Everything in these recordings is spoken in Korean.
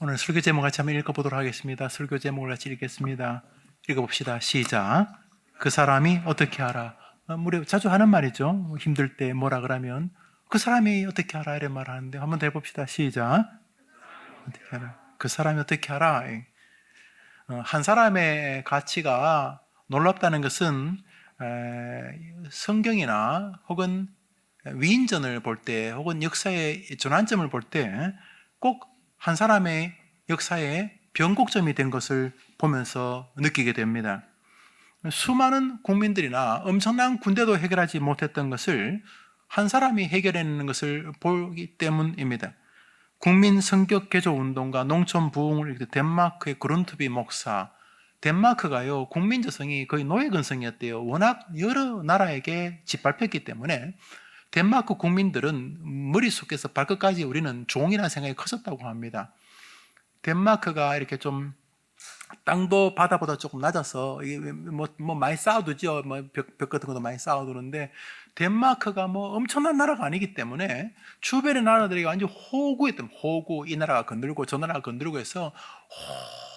오늘 설교 제목 같이 한번 읽어보도록 하겠습니다. 설교 제목을 같이 읽겠습니다. 읽어봅시다. 시작. 그 사람이 어떻게 알아? 우리 자주 하는 말이죠. 힘들 때 뭐라 그러면 그 사람이 어떻게 알아? 이런 말 하는데 한번 더 해봅시다. 시작. 어떻게 알아? 그 사람이 어떻게 알아? 한 사람의 가치가 놀랍다는 것은 성경이나 혹은 위인전을 볼 때 혹은 역사의 전환점을 볼 때 꼭 한 사람의 역사의 변곡점이 된 것을 보면서 느끼게 됩니다. 수많은 국민들이나 엄청난 군대도 해결하지 못했던 것을 한 사람이 해결해내는 것을 보기 때문입니다. 국민 성격 개조 운동과 농촌 부흥을 일으킨 덴마크의 그룬트비 목사, 덴마크가요 국민 저성이 거의 노예 근성이었대요. 워낙 여러 나라에게 짓밟혔기 때문에 덴마크 국민들은 머릿속에서 발끝까지 우리는 종이라는 생각이 컸었다고 합니다. 덴마크가 이렇게 좀 땅도 바다보다 조금 낮아서 뭐 많이 쌓아두죠. 벽 같은 것도 많이 쌓아두는데 덴마크가 뭐 엄청난 나라가 아니기 때문에 주변의 나라들이 완전 호구였던 호구, 이 나라가 건들고 저 나라가 건들고 해서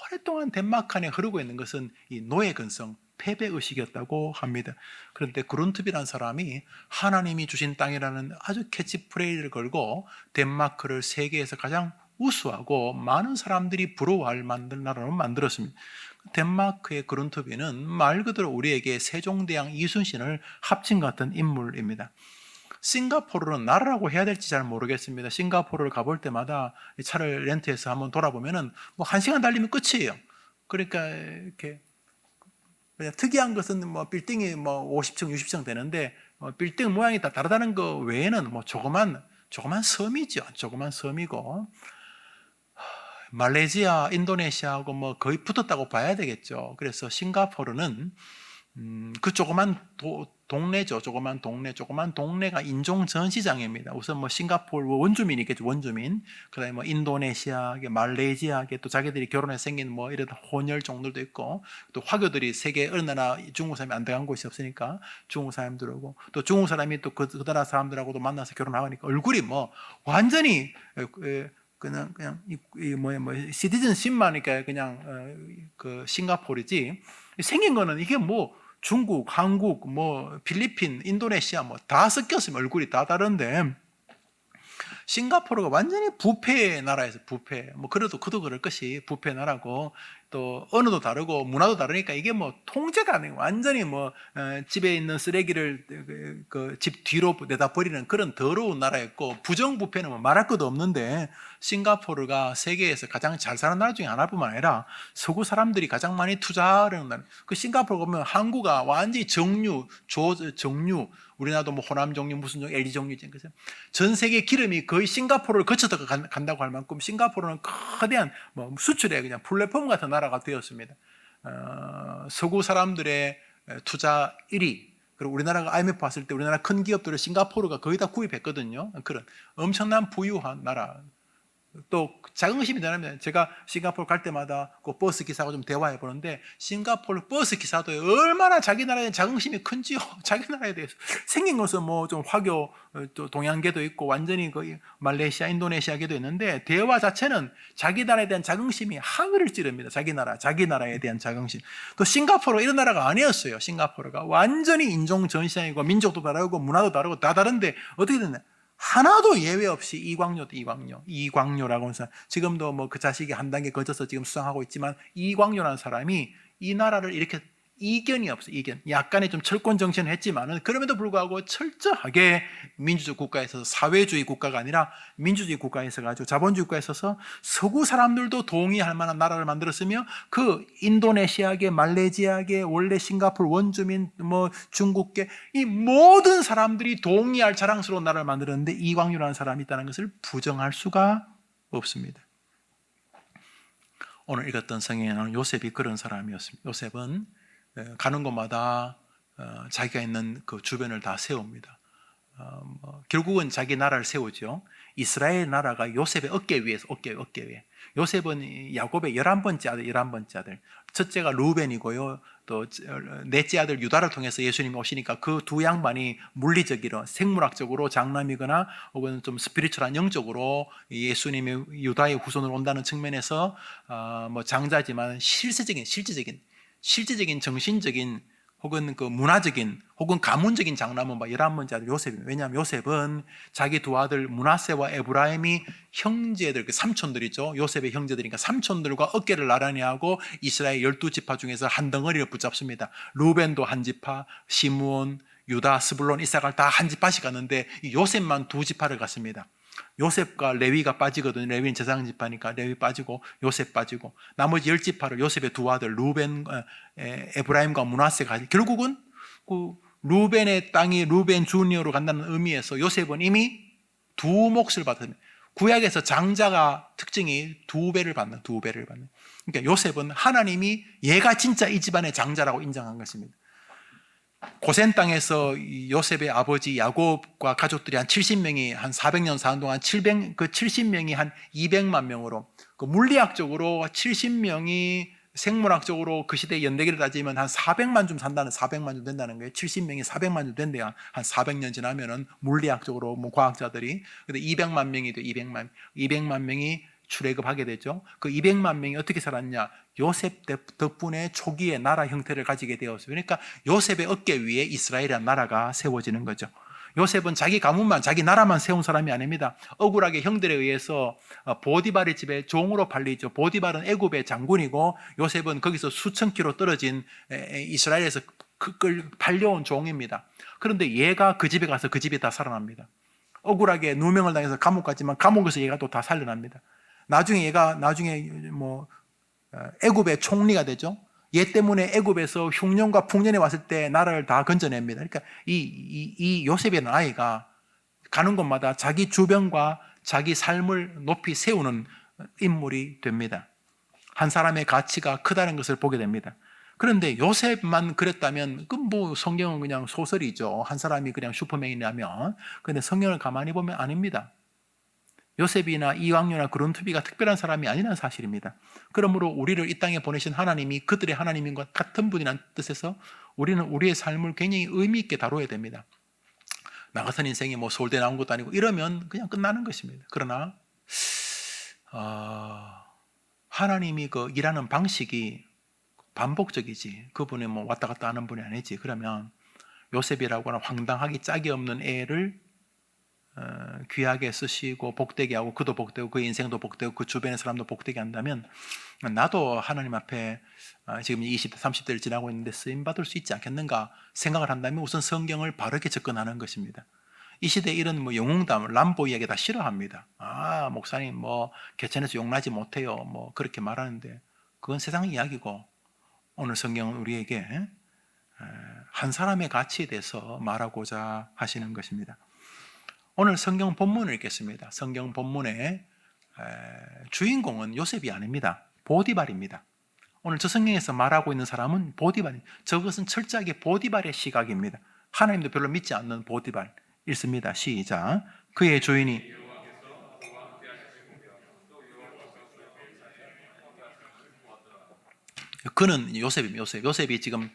오랫동안 덴마크 안에 흐르고 있는 것은 이 노예 근성, 패배 의식이었다고 합니다. 그런데 그룬트비라는 사람이 하나님이 주신 땅이라는 아주 캐치프레이즈를 걸고 덴마크를 세계에서 가장 우수하고 많은 사람들이 부러워할 만든 나라로 만들었습니다. 덴마크의 그룬트비는 말 그대로 우리에게 세종대왕 이순신을 합친 같은 인물입니다. 싱가포르는 나라라고 해야 될지 잘 모르겠습니다. 싱가포르를 가볼 때마다 차를 렌트해서 한번 돌아보면은 뭐 1시간 달리면 끝이에요. 그러니까 이렇게 특이한 것은 뭐 빌딩이 뭐 50층, 60층 되는데 빌딩 모양이 다 다르다는 거 외에는 뭐 조그만 섬이죠. 조그만 섬이고 말레이시아, 인도네시아하고 뭐 거의 붙었다고 봐야 되겠죠. 그래서 싱가포르는 그 조그만 동네죠. 조그만 동네가 인종 전시장입니다. 우선 뭐 싱가포르 원주민이겠죠. 원주민. 그다음에 뭐 인도네시아계, 말레이시아계 또 자기들이 결혼해서 생긴 뭐 이런 혼혈 종들도 있고 또 화교들이 세계 어느 나라 중국 사람이 안 들어간 곳이 없으니까 중국 사람들 오고 또 중국 사람이 또 그 나라 사람들하고도 만나서 결혼하니까 얼굴이 뭐 완전히 그냥 뭐 시티즌십만이니까 그냥 그 싱가포르지 생긴 거는 이게 뭐 중국, 한국, 뭐 필리핀, 인도네시아 뭐 다 섞였으면 얼굴이 다 다른데 싱가포르가 완전히 부패의 나라에서 부패. 뭐 그래도 그도 그럴 것이 부패 나라고 또 언어도 다르고 문화도 다르니까 이게 뭐 통제가 아니고 완전히 뭐 집에 있는 쓰레기를 그 집 뒤로 내다 버리는 그런 더러운 나라였고 부정부패는 뭐 말할 것도 없는데 싱가포르가 세계에서 가장 잘 사는 나라 중에 하나뿐만 아니라 서구 사람들이 가장 많이 투자하는 나라. 그 싱가포르 보면 항구가 완전히 정류, 정류 우리나라도 뭐 호남 정류 무슨 정류 LG 정류 전 세계 기름이 거의 싱가포르를 거쳐서 간다고 할 만큼 싱가포르는 거대한 뭐 수출의 그냥 플랫폼 같은 나라가 되었습니다. 서구 사람들의 투자 1위 그리고 우리나라가 IMF 봤을 때 우리나라 큰 기업들을 싱가포르가 거의 다 구입했거든요. 그런 엄청난 부유한 나라. 또 자긍심이 되면 제가 싱가포르 갈 때마다 그 버스 기사하고 좀 대화해 보는데 싱가포르 버스 기사도 얼마나 자기 나라에 자긍심이 큰지요. 자기 나라에 대해서 생긴 것은 뭐 좀 화교 또 동양계도 있고 완전히 거의 말레이시아 인도네시아계도 있는데 대화 자체는 자기 나라에 대한 자긍심이 하늘을 찌릅니다. 자기 나라에 대한 자긍심. 또 싱가포르가 이런 나라가 아니었어요. 싱가포르가 완전히 인종 전시장이고 민족도 다르고 문화도 다르고 다 다른데 어떻게 됐냐? 하나도 예외 없이 이광료라고 하는 사람, 지금도 뭐 그 자식이 한 단계 거쳐서 지금 수상하고 있지만 이광료라는 사람이 이 나라를 이렇게 이견이 없어. 약간의 좀 철권 정신을 했지만은 그럼에도 불구하고 철저하게 민주주의 국가에 있어서 사회주의 국가가 아니라 민주주의 국가에 있어 가지고 자본주의 국가에 있어서 서구 사람들도 동의할 만한 나라를 만들었으며 그 인도네시아계, 말레이시아계, 원래 싱가포르 원주민, 뭐 중국계 이 모든 사람들이 동의할 자랑스러운 나라를 만들었는데 이광유라는 사람이 있다는 것을 부정할 수가 없습니다. 오늘 읽었던 성경에는 요셉이 그런 사람이었습니다. 요셉은 가는 곳마다 자기가 있는 그 주변을 다 세웁니다. 결국은 자기 나라를 세우죠. 이스라엘 나라가 요셉의 어깨 위에서 어깨 위에. 요셉은 야곱의 11번째 아들, 11번째 아들. 첫째가 루벤이고요. 또 넷째 아들 유다를 통해서 예수님이 오시니까 그 두 양반이 물리적으로 생물학적으로 장남이거나 혹은 좀 스피리추얼한 영적으로 예수님이 유다의 후손으로 온다는 측면에서 뭐 장자지만 실제적인 정신적인 혹은 그 문화적인 혹은 가문적인 장남은 11번째 아들 요셉입니다. 왜냐하면 요셉은 자기 두 아들 므낫세와 에브라임이 형제들, 그 삼촌들이죠. 요셉의 형제들이니까 삼촌들과 어깨를 나란히 하고 이스라엘 12지파 중에서 한 덩어리를 붙잡습니다. 루벤도 한 지파, 시므온, 유다, 스불론, 이사갈 다 한 지파씩 갔는데 요셉만 두 지파를 갔습니다. 요셉과 레위가 빠지거든요. 레위는 제사장 지파니까 레위 빠지고 요셉 빠지고 나머지 10지파를 요셉의 두 아들 루벤, 에브라임과 므낫세가 가지. 결국은 그 루벤의 땅이 루벤 주니어로 간다는 의미에서 요셉은 이미 두 몫을 받습니다. 구약에서 장자가 특징이 두 배를 받는. 그러니까 요셉은 하나님이 얘가 진짜 이 집안의 장자라고 인정한 것입니다. 고센 땅에서 요셉의 아버지 야곱과 가족들이 한 70명이 한 400년 사는 동안 70명이 한 200만 명으로, 그 물리학적으로 70명이 생물학적으로 그 시대 연대기를 따지면 한 400만 좀 산다는, 400만 좀 된다는 거예요. 70명이 400만 좀 된대요. 한 400년 지나면은 물리학적으로 뭐 과학자들이. 근데 200만 명이 돼. 200만 명이 출애굽하게 되죠. 그 200만 명이 어떻게 살았냐? 요셉 덕분에 초기에 나라 형태를 가지게 되었어요. 그러니까 요셉의 어깨 위에 이스라엘이라는 나라가 세워지는 거죠. 요셉은 자기 가문만, 자기 나라만 세운 사람이 아닙니다. 억울하게 형들에 의해서 보디발의 집에 종으로 팔리죠. 보디발은 애굽의 장군이고 요셉은 거기서 수천 킬로 떨어진 이스라엘에서 팔려온 종입니다. 그런데 얘가 그 집에 가서 그 집이 다 살아납니다. 억울하게 누명을 당해서 감옥 갔지만 감옥에서 얘가 또 다 살려납니다. 나중에 애굽의 총리가 되죠. 얘 때문에 애굽에서 흉년과 풍년이 왔을 때 나라를 다 건져냅니다. 그러니까 이 요셉이라는 아이가 가는 곳마다 자기 주변과 자기 삶을 높이 세우는 인물이 됩니다. 한 사람의 가치가 크다는 것을 보게 됩니다. 그런데 요셉만 그랬다면 뭐 성경은 그냥 소설이죠. 한 사람이 그냥 슈퍼맨이라면. 그런데 성경을 가만히 보면 아닙니다. 요셉이나 이왕요나 그론투비가 특별한 사람이 아니라는 사실입니다. 그러므로 우리를 이 땅에 보내신 하나님이 그들의 하나님인 것 같은 분이라는 뜻에서 우리는 우리의 삶을 굉장히 의미 있게 다뤄야 됩니다. 나 같은 인생이 뭐 서울대 나온 것도 아니고 이러면 그냥 끝나는 것입니다. 그러나 하나님이 그 일하는 방식이 반복적이지, 그분이 뭐 왔다 갔다 하는 분이 아니지. 그러면 요셉이라고는 황당하기 짝이 없는 애를 귀하게 쓰시고 복되게 하고 그도 복되고 그 인생도 복되고 그 주변의 사람도 복되게 한다면 나도 하나님 앞에 지금 20대 30대를 지나고 있는데 쓰임받을 수 있지 않겠는가 생각을 한다면 우선 성경을 바르게 접근하는 것입니다. 이 시대에 이런 뭐 영웅담, 람보 이야기 다 싫어합니다. 목사님 뭐 개천에서 용나지 못해요 뭐 그렇게 말하는데 그건 세상 이야기고, 오늘 성경은 우리에게 한 사람의 가치에 대해서 말하고자 하시는 것입니다. 오늘 성경 본문을 읽겠습니다. 성경 본문의 주인공은 요셉이 아닙니다. 보디발입니다. 오늘 저 성경에서 말하고 있는 사람은 보디발입니다. 저것은 철저하게 보디발의 시각입니다. 하나님도 별로 믿지 않는 보디발. 읽습니다. 시작. 그의 주인이 그는 요셉입니다. 요셉이 지금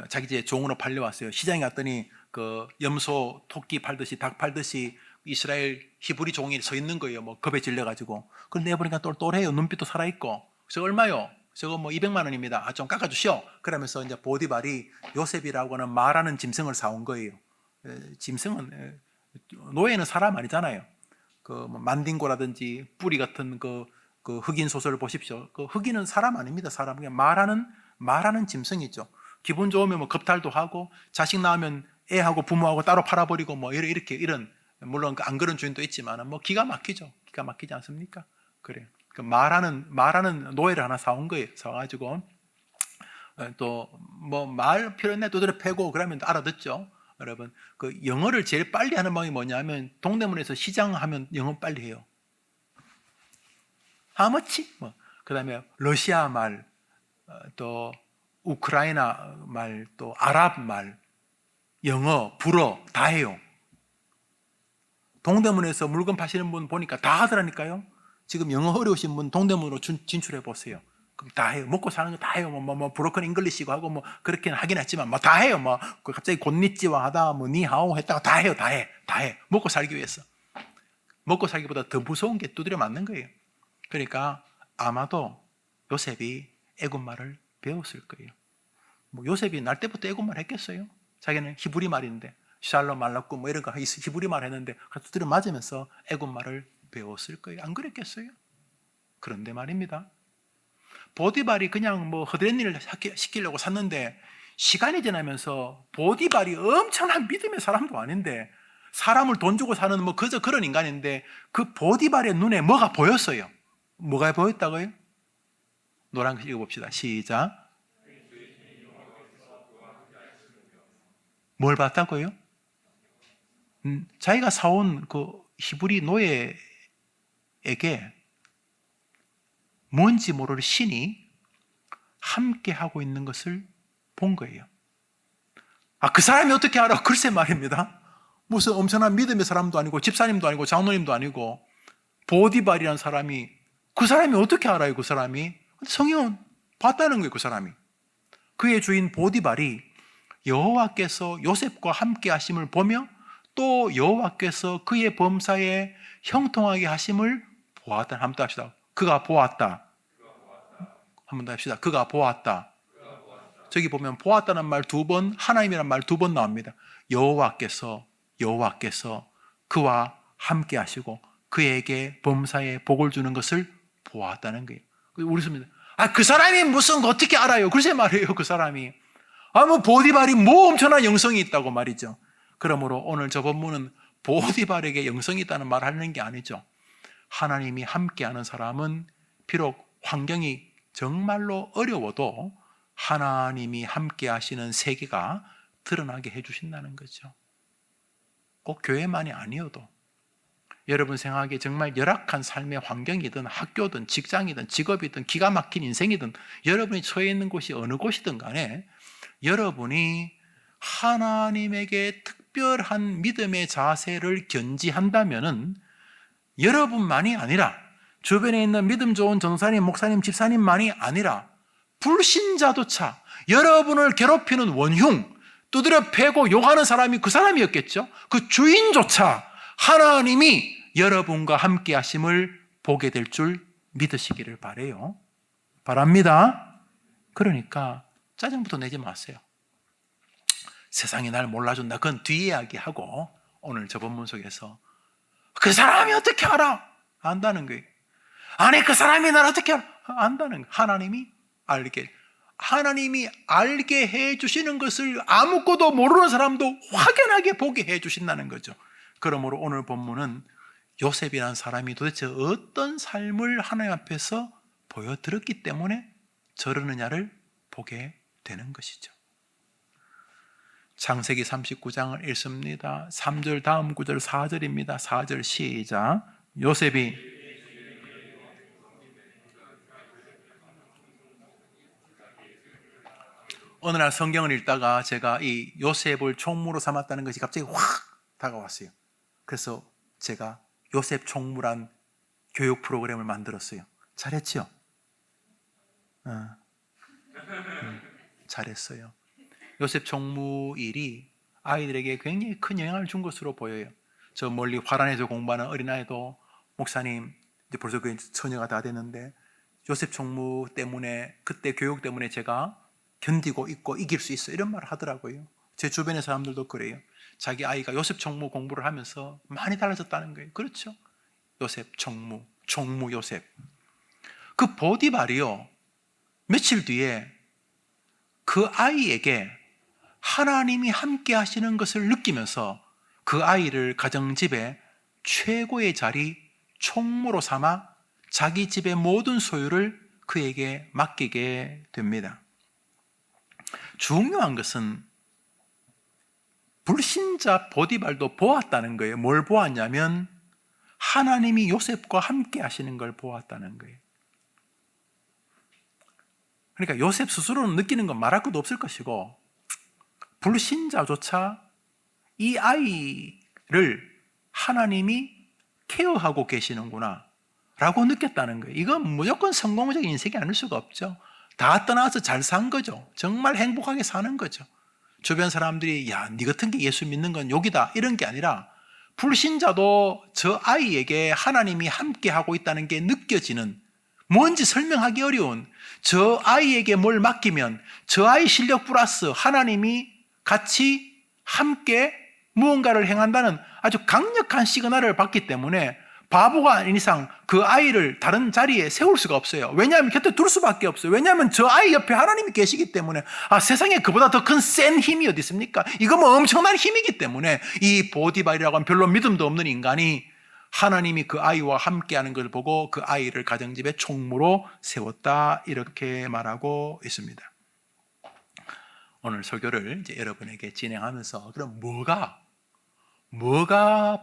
자기 집 종으로 팔려왔어요. 시장에 갔더니 그 염소, 토끼 팔듯이 닭 팔듯이 이스라엘 히브리 종이 서 있는 거예요. 뭐 겁에 질려가지고. 그런데 내보니까 똘똘해요. 눈빛도 살아있고. 저거 얼마요? 저거 뭐 200만 원입니다. 좀 깎아주시오. 그러면서 이제 보디발이 요셉이라고 하는 말하는 짐승을 사온 거예요. 짐승은, 노예는 사람 아니잖아요. 그 만딩고라든지 뿌리 같은 그 흑인 소설을 보십시오. 그 흑인은 사람 아닙니다. 사람 그냥 말하는 짐승이죠. 기분 좋으면 뭐 겁탈도 하고 자식 낳으면 애하고 부모하고 따로 팔아버리고 뭐 이런 물론 안 그런 주인도 있지만 뭐 기가 막히죠. 기가 막히지 않습니까? 그래. 그 말하는 노예를 하나 사온 거예요. 사가지고 또 뭐 말 필요했네 두드려 패고 그러면 알아듣죠. 여러분 그 영어를 제일 빨리 하는 방법이 뭐냐면 동대문에서 시장하면 영어 빨리 해요. 하머치 뭐 그다음에 러시아 말, 또 우크라이나 말, 또 아랍 말, 영어, 불어 다 해요. 동대문에서 물건 파시는 분 보니까 다 하더라니까요. 지금 영어 어려우신 분 동대문으로 진출해 보세요. 그럼 다 해요. 먹고 사는 거 다 해요. 브로큰 잉글리시고 하고 그렇게는 하긴 했지만 다 해요. 갑자기 곤니찌와 하다 니하오 했다가 다 해요. 다 해. 먹고 살기 위해서. 먹고 살기보다 더 무서운 게 두드려 맞는 거예요. 그러니까 아마도 요셉이 애굽말을 배웠을 거예요. 요셉이 날 때부터 애굽말 했겠어요? 자기는 히브리 말인데 샬롬 말랐고 이런 거 히브리 말 했는데 두드려 맞으면서 애굽말을 배웠을 거예요. 안 그랬겠어요? 그런데 말입니다. 보디발이 그냥 허드렛 일을 시키려고 샀는데 시간이 지나면서 보디발이 엄청난 믿음의 사람도 아닌데 사람을 돈 주고 사는 그저 그런 인간인데 그 보디발의 눈에 뭐가 보였어요. 뭐가 보였다고요? 노란 거 읽어봅시다. 시작. 뭘 봤다고요? 자기가 사온 그 히브리 노예에게 뭔지 모를 신이 함께 하고 있는 것을 본 거예요. 그 사람이 어떻게 알아? 글쎄 말입니다. 무슨 엄청난 믿음의 사람도 아니고 집사님도 아니고 장로님도 아니고 보디발이라는 사람이 그 사람이 어떻게 알아요? 그 사람이 성경은 봤다는 거예요. 그 사람이 그의 주인 보디발이 여호와께서 요셉과 함께 하심을 보며 또 여호와께서 그의 범사에 형통하게 하심을 보았다. 한번 더 합시다. 그가 보았다. 한번 더 합시다. 그가 보았다. 저기 보면 보았다는 말 2번, 하나님이란 말 2번 나옵니다. 여호와께서 그와 함께 하시고 그에게 범사에 복을 주는 것을 보았다는 거예요. 우리 씁니다. 그 사람이 무슨 어떻게 알아요? 글쎄 말이에요. 그 사람이 보디발이 엄청난 영성이 있다고 말이죠. 그러므로 오늘 저 본문은 보디발에게 영성이 있다는 말을 하는 게 아니죠. 하나님이 함께하는 사람은 비록 환경이 정말로 어려워도 하나님이 함께하시는 세계가 드러나게 해주신다는 거죠. 꼭 교회만이 아니어도 여러분 생각하기에 정말 열악한 삶의 환경이든 학교든 직장이든 직업이든 기가 막힌 인생이든 여러분이 처해 있는 곳이 어느 곳이든 간에 여러분이 하나님에게 특별한 믿음의 자세를 견지한다면은 여러분만이 아니라 주변에 있는 믿음 좋은 전사님, 목사님, 집사님만이 아니라 불신자조차 여러분을 괴롭히는 원흉, 두드려 패고 욕하는 사람이 그 사람이었겠죠. 그 주인조차 하나님이 여러분과 함께 하심을 보게 될 줄 믿으시기를 바라요. 바랍니다. 그러니까 짜증부터 내지 마세요. 세상이 날 몰라준다. 그건 뒤 이야기하고 오늘 저 본문 속에서 그 사람이 어떻게 알아? 안다는 거예요. 아니 그 사람이 날 어떻게 알아? 안다는 거예요. 하나님이 알게 해주시는 것을 아무것도 모르는 사람도 확연하게 보게 해주신다는 거죠. 그러므로 오늘 본문은 요셉이라는 사람이 도대체 어떤 삶을 하나님 앞에서 보여드렸기 때문에 저러느냐를 보게 되는 것이죠. 창세기 39장을 읽습니다. 3절 다음 구절 4절입니다. 4절 시작. 요셉이 어느 날 성경을 읽다가 제가 이 요셉을 총무로 삼았다는 것이 갑자기 확 다가왔어요. 그래서 제가 요셉 총무란 교육 프로그램을 만들었어요. 잘했죠? 잘했어요. 요셉 총무 일이 아이들에게 굉장히 큰 영향을 준 것으로 보여요. 저 멀리 화란에서 공부하는 어린아이도 목사님 이제 벌써 그 처녀가 다 됐는데 요셉 총무 때문에 그때 교육 때문에 제가 견디고 있고 이길 수 있어 이런 말을 하더라고요. 제 주변의 사람들도 그래요. 자기 아이가 요셉 총무 공부를 하면서 많이 달라졌다는 거예요. 그렇죠? 요셉 총무 요셉. 그 보디발이요 며칠 뒤에 그 아이에게 하나님이 함께 하시는 것을 느끼면서 그 아이를 가정집에 최고의 자리 총무로 삼아 자기 집의 모든 소유를 그에게 맡기게 됩니다. 중요한 것은 불신자 보디발도 보았다는 거예요. 뭘 보았냐면 하나님이 요셉과 함께 하시는 걸 보았다는 거예요. 그러니까 요셉 스스로는 느끼는 건 말할 것도 없을 것이고 불신자조차 이 아이를 하나님이 케어하고 계시는구나 라고 느꼈다는 거예요. 이건 무조건 성공적인 인생이 아닐 수가 없죠. 다 떠나서 잘 산 거죠. 정말 행복하게 사는 거죠. 주변 사람들이 야, 네 같은 게 예수 믿는 건 욕이다 이런 게 아니라 불신자도 저 아이에게 하나님이 함께 하고 있다는 게 느껴지는, 뭔지 설명하기 어려운, 저 아이에게 뭘 맡기면 저 아이 실력 플러스 하나님이 같이 함께 무언가를 행한다는 아주 강력한 시그널을 받기 때문에 바보가 아닌 이상 그 아이를 다른 자리에 세울 수가 없어요. 왜냐하면 곁에 둘 수밖에 없어요. 왜냐하면 저 아이 옆에 하나님이 계시기 때문에. 세상에 그보다 더 큰 센 힘이 어디 있습니까? 이거 뭐 엄청난 힘이기 때문에 이 보디발이라고 하면 별로 믿음도 없는 인간이 하나님이 그 아이와 함께하는 걸 보고 그 아이를 가정집의 총무로 세웠다 이렇게 말하고 있습니다. 오늘 설교를 이제 여러분에게 진행하면서 그럼 뭐가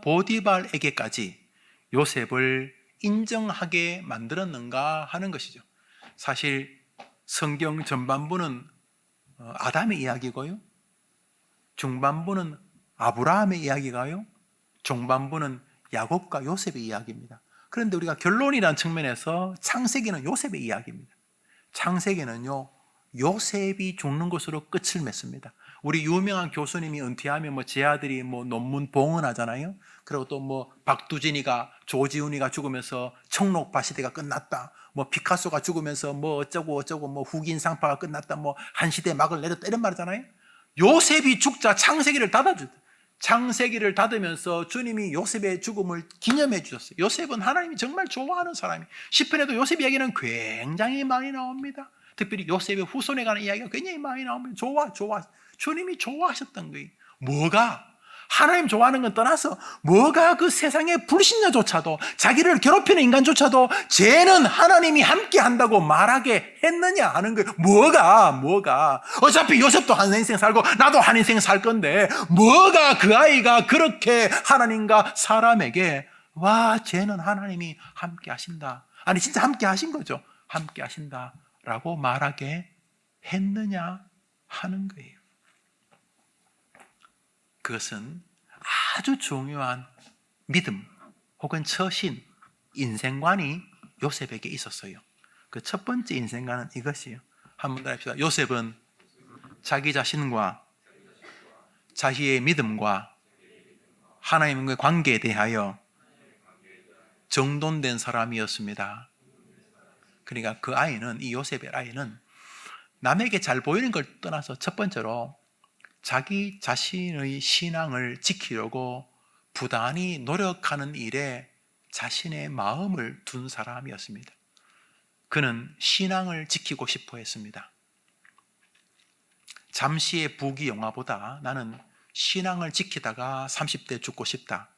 보디발에게까지 요셉을 인정하게 만들었는가 하는 것이죠. 사실 성경 전반부는 아담의 이야기고요, 중반부는 아브라함의 이야기가요, 중반부는 야곱과 요셉의 이야기입니다. 그런데 우리가 결론이라는 측면에서 창세기는 요셉의 이야기입니다. 창세기는요, 요셉이 죽는 것으로 끝을 맺습니다. 우리 유명한 교수님이 은퇴하면 제 아들이 논문 봉헌하잖아요. 그리고 또 박두진이가, 조지훈이가 죽으면서 청록파 시대가 끝났다. 피카소가 죽으면서 어쩌고 후긴 상파가 끝났다. 한 시대 막을 내렸다. 이런 말 하잖아요. 요셉이 죽자 창세기를 닫아주다. 창세기를 닫으면서 주님이 요셉의 죽음을 기념해 주셨어요. 요셉은 하나님이 정말 좋아하는 사람이. 시편에도 요셉 이야기는 굉장히 많이 나옵니다. 특별히 요셉의 후손에 관한 이야기가 굉장히 많이 나옵니다. 좋아. 주님이 좋아하셨던 거예요. 하나님 좋아하는 건 떠나서 뭐가 그 세상의 불신자조차도, 자기를 괴롭히는 인간조차도 쟤는 하나님이 함께 한다고 말하게 했느냐 하는 거예요. 뭐가 어차피 요셉도 한 인생 살고 나도 한 인생 살 건데 뭐가 그 아이가 그렇게 하나님과 사람에게 쟤는 하나님이 함께 하신다, 아니 진짜 함께 하신 거죠, 함께 하신다 라고 말하게 했느냐 하는 거예요. 그것은 아주 중요한 믿음 혹은 처신, 인생관이 요셉에게 있었어요. 그 첫 번째 인생관은 이것이에요. 한번 더 합시다. 요셉은 자기 자신과 자기의 믿음과 하나님과의 관계에 대하여 정돈된 사람이었습니다. 그러니까 그 아이는, 이 요셉의 아이는 남에게 잘 보이는 걸 떠나서 첫 번째로 자기 자신의 신앙을 지키려고 부단히 노력하는 일에 자신의 마음을 둔 사람이었습니다. 그는 신앙을 지키고 싶어 했습니다. 잠시의 부귀영화보다 나는 신앙을 지키다가 30대에 죽고 싶다.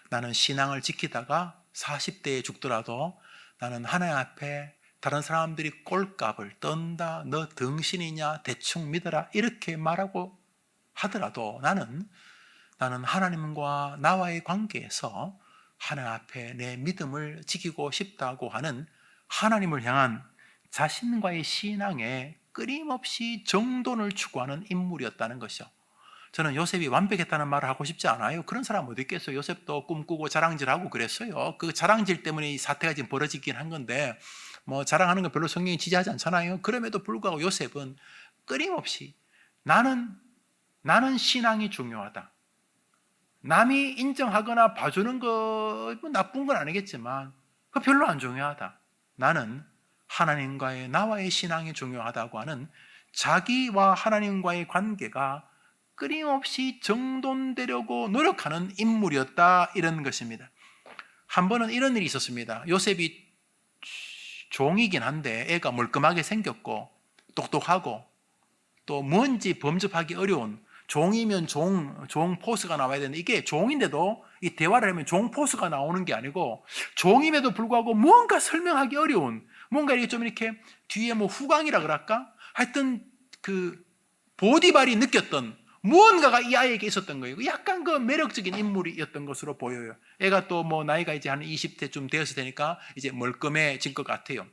나는 신앙을 지키다가 40대에 죽더라도 나는 하나님 앞에 다른 사람들이 꼴값을 떤다, 너 등신이냐, 대충 믿어라 이렇게 말하고 하더라도 나는 하나님과 나와의 관계에서 하나님 앞에 내 믿음을 지키고 싶다고 하는 하나님을 향한 자신과의 신앙에 끊임없이 정돈을 추구하는 인물이었다는 것이죠. 저는 요셉이 완벽했다는 말을 하고 싶지 않아요. 그런 사람 어디 있겠어요. 요셉도 꿈꾸고 자랑질하고 그랬어요. 그 자랑질 때문에 이 사태가 지금 벌어지긴 한 건데 자랑하는 거 별로 성경이 지지하지 않잖아요. 그럼에도 불구하고 요셉은 끊임없이 나는 신앙이 중요하다. 남이 인정하거나 봐주는 거 나쁜 건 아니겠지만 그거 별로 안 중요하다. 나는 하나님과의 나와의 신앙이 중요하다고 하는 자기와 하나님과의 관계가 끊임없이 정돈되려고 노력하는 인물이었다, 이런 것입니다. 한 번은 이런 일이 있었습니다. 요셉이 종이긴 한데 애가 멀끔하게 생겼고 똑똑하고 또 뭔지 범접하기 어려운, 종이면 종 포스가 나와야 되는데 이게 종인데도 이 대화를 하면 종 포스가 나오는 게 아니고 종임에도 불구하고 뭔가 설명하기 어려운, 뭔가 이렇게 좀 이렇게 뒤에 후광이라 그럴까? 하여튼 그 보디발이 느꼈던 무언가가 이 아이에게 있었던 거예요. 약간 그 매력적인 인물이었던 것으로 보여요. 애가 또 나이가 이제 한 20대쯤 되었을 테니까 이제 멀끔해진 것 같아요.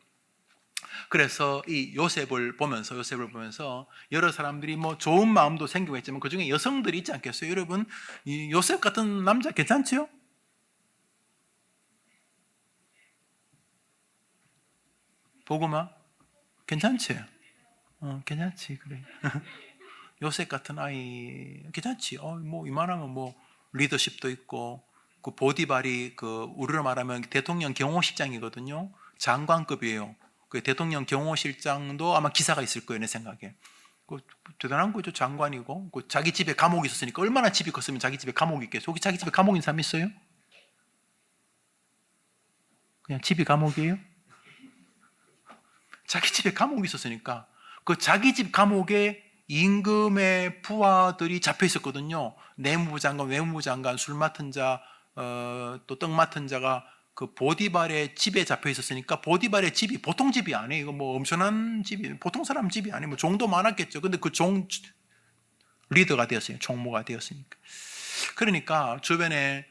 그래서 이 요셉을 보면서 여러 사람들이 좋은 마음도 생기고 있지만 그 중에 여성들이 있지 않겠어요? 여러분, 이 요셉 같은 남자 괜찮죠? 복음화? 괜찮지? 괜찮지, 그래. 요셉 같은 아이, 괜찮지? 뭐, 이만하면 뭐, 리더십도 있고, 그 보디발이 우리로 말하면 대통령 경호실장이거든요. 장관급이에요. 그 대통령 경호실장도 아마 기사가 있을 거예요, 내 생각에. 대단한 거죠, 장관이고. 자기 집에 감옥이 있었으니까 얼마나 집이 컸으면 자기 집에 감옥이 있겠어요. 혹시 자기 집에 감옥 있는 사람 있어요? 그냥 집이 감옥이에요? 자기 집에 감옥이 있었으니까 그 자기 집 감옥에 임금의 부하들이 잡혀 있었거든요. 내무부 장관, 외무부 장관, 술 맡은 자, 또 떡 맡은 자가 그 보디발의 집에 잡혀 있었으니까 보디발의 집이 보통 집이 아니에요. 이거 뭐 엄청난 집이, 보통 사람 집이 아니에요. 뭐 종도 많았겠죠. 근데 그 종 리더가 되었어요. 총무가 되었으니까. 그러니까 주변에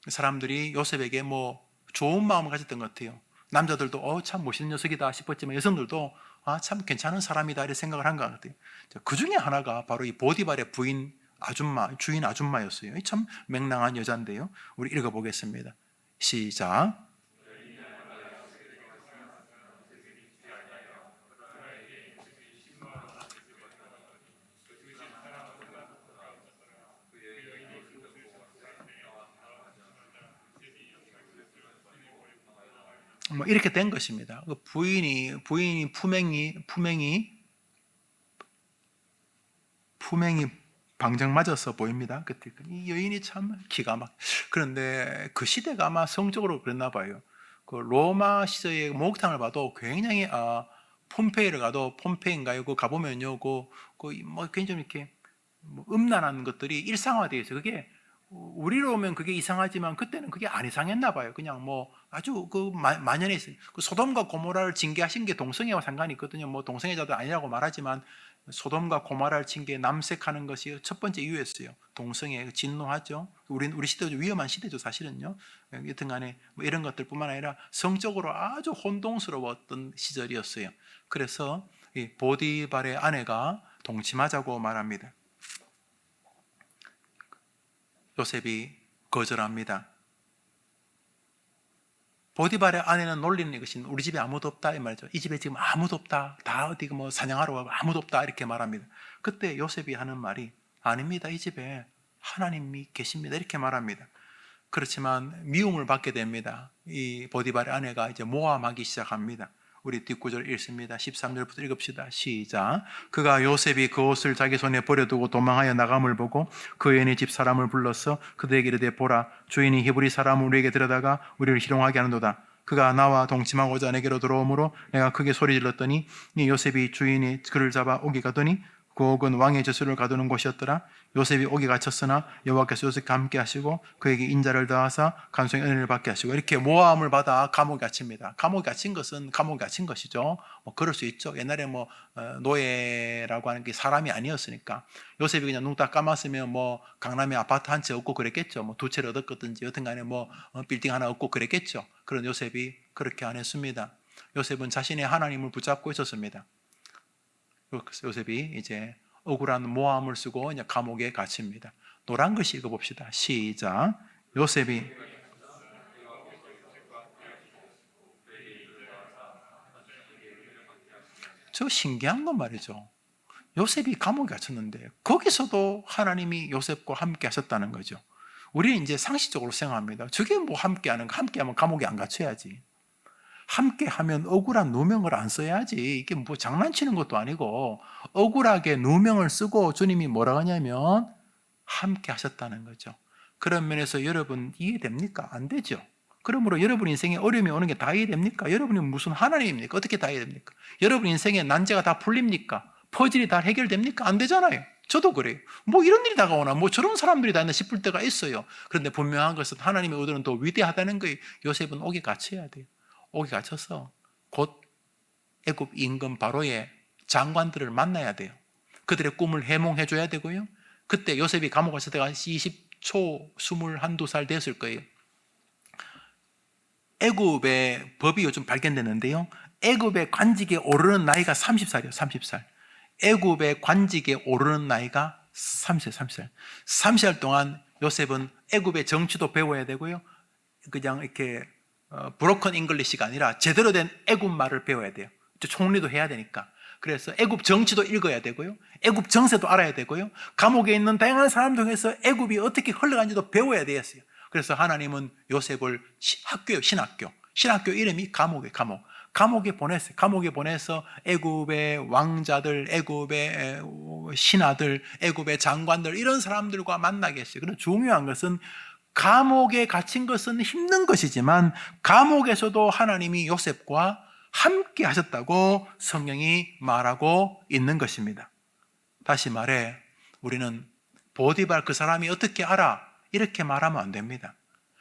사람들이 요셉에게 뭐 좋은 마음을 가졌던 것 같아요. 남자들도 참 멋있는 녀석이다 싶었지만 여성들도 참 괜찮은 사람이다 이렇게 생각을 한 것 같아요. 그 중에 하나가 바로 이 보디발의 부인 아줌마, 주인 아줌마였어요. 참 맹랑한 여자인데요. 우리 읽어보겠습니다. 시작. 뭐 이렇게 된 것입니다. 그 부인이 품행이 방정 맞아서 보입니다. 그때 이 여인이 참 기가 막. 그런데 그 시대가 아마 성적으로 그랬나 봐요. 그 로마 시대의 목욕탕을 봐도 굉장히 폼페이를 가도 폼페이인가요? 그 가보면요, 뭐 굉장히 이렇게 뭐 음란한 것들이 일상화되어 있어요. 그게 우리로 오면 그게 이상하지만 그때는 그게 안 이상했나 봐요. 그냥 뭐 아주 만연해 있어요. 그 소돔과 고모라를 징계하신 게 동성애와 상관이 있거든요. 뭐 동성애자도 아니라고 말하지만 소돔과 고모라를 징계 남색하는 것이 첫 번째 이유였어요. 동성애 진노하죠. 우리 시대도 위험한 시대죠, 사실은요. 여튼간에 뭐 이런 것들뿐만 아니라 성적으로 아주 혼동스러웠던 시절이었어요. 그래서 이 보디발의 아내가 동침하자고 말합니다. 요셉이 거절합니다. 보디발의 아내는 놀리는 이것이 우리 집에 아무도 없다 이 말이죠. 이 집에 지금 아무도 없다. 다 어디 뭐 사냥하러 가고 아무도 없다 이렇게 말합니다. 그때 요셉이 하는 말이 아닙니다. 이 집에 하나님이 계십니다. 이렇게 말합니다. 그렇지만 미움을 받게 됩니다. 이 보디발의 아내가 이제 모함하기 시작합니다. 우리 뒷구절 읽습니다. 13절부터 읽읍시다. 시작. 그가 요셉이 그 옷을 자기 손에 버려두고 도망하여 나감을 보고 그 여인의 집 사람을 불러서 그들에게 이르되 보라 주인이 히브리 사람을 우리에게 데려다가 우리를 희롱하게 하는도다. 그가 나와 동침하고자 내게로 들어오므로 내가 크게 소리 질렀더니 이 요셉이 주인이 그를 잡아 옥에 가더니 그 옥은 왕의 저수를 가두는 곳이었더라. 요셉이 옥에 갇혔으나 여호와께서 요셉과 함께 하시고 그에게 인자를 더하사 간송의 은혜를 받게 하시고 이렇게 모함을 받아 감옥에 갇힙니다. 감옥에 갇힌 것은 감옥에 갇힌 것이죠. 뭐 그럴 수 있죠. 옛날에 뭐 노예라고 하는 게 사람이 아니었으니까 요셉이 그냥 눈 딱 감았으면 뭐 강남에 아파트 한 채 얻고 그랬겠죠. 뭐 두 채를 얻었든지 여튼간에 뭐 빌딩 하나 얻고 그랬겠죠. 그런 요셉이 그렇게 안 했습니다. 요셉은 자신의 하나님을 붙잡고 있었습니다. 요셉이 이제 억울한 모함을 쓰고 이제 감옥에 갇힙니다. 노란 글씨 읽어봅시다. 시작. 요셉이 저 신기한 건 말이죠. 요셉이 감옥에 갇혔는데 거기서도 하나님이 요셉과 함께 하셨다는 거죠. 우리는 이제 상식적으로 생각합니다. 저게 뭐 함께하는 거? 함께하면 감옥에 안 갇혀야지. 함께하면 억울한 누명을 안 써야지. 이게 뭐 장난치는 것도 아니고 억울하게 누명을 쓰고 주님이 뭐라 하냐면 함께 하셨다는 거죠. 그런 면에서 여러분 이해됩니까? 안 되죠. 그러므로 여러분 인생에 어려움이 오는 게 다 이해됩니까? 여러분이 무슨 하나님입니까? 어떻게 다 이해됩니까? 여러분 인생에 난제가 다 풀립니까? 퍼즐이 다 해결됩니까? 안 되잖아요. 저도 그래요. 뭐 이런 일이 다가오나 뭐 저런 사람들이 다 있나 싶을 때가 있어요. 그런데 분명한 것은 하나님의 의도는 더 위대하다는 거예요. 요셉은 옥에 갇혀야 돼요. 옥에 갇혀서 곧 애굽 임금 바로의 장관들을 만나야 돼요. 그들의 꿈을 해몽해 줘야 되고요. 그때 요셉이 감옥에 갔을 때가 20초 21~22살 됐을 거예요. 애굽의 법이 요즘 발견됐는데요. 애굽의 관직에 오르는 나이가 30살이에요. 30살. 애굽의 관직에 오르는 나이가 30살. 30살 동안 요셉은 애굽의 정치도 배워야 되고요. 그냥 이렇게 브로큰 잉글리시가 아니라 제대로 된 애굽 말을 배워야 돼요. 총리도 해야 되니까. 그래서 애굽 정치도 읽어야 되고요. 애굽 정세도 알아야 되고요. 감옥에 있는 다양한 사람 중에서 애굽이 어떻게 흘러간지도 배워야 되었어요. 그래서 하나님은 요셉을 학교예요, 신학교 이름이 감옥이에요, 감옥. 감옥에 보냈어요. 감옥에 보내서 애굽의 왕자들, 애굽의 신하들, 애굽의 장관들 이런 사람들과 만나게 했어요. 그런데 중요한 것은 감옥에 갇힌 것은 힘든 것이지만 감옥에서도 하나님이 요셉과 함께 하셨다고 성경이 말하고 있는 것입니다. 다시 말해 우리는 보디발 그 사람이 어떻게 알아? 이렇게 말하면 안 됩니다.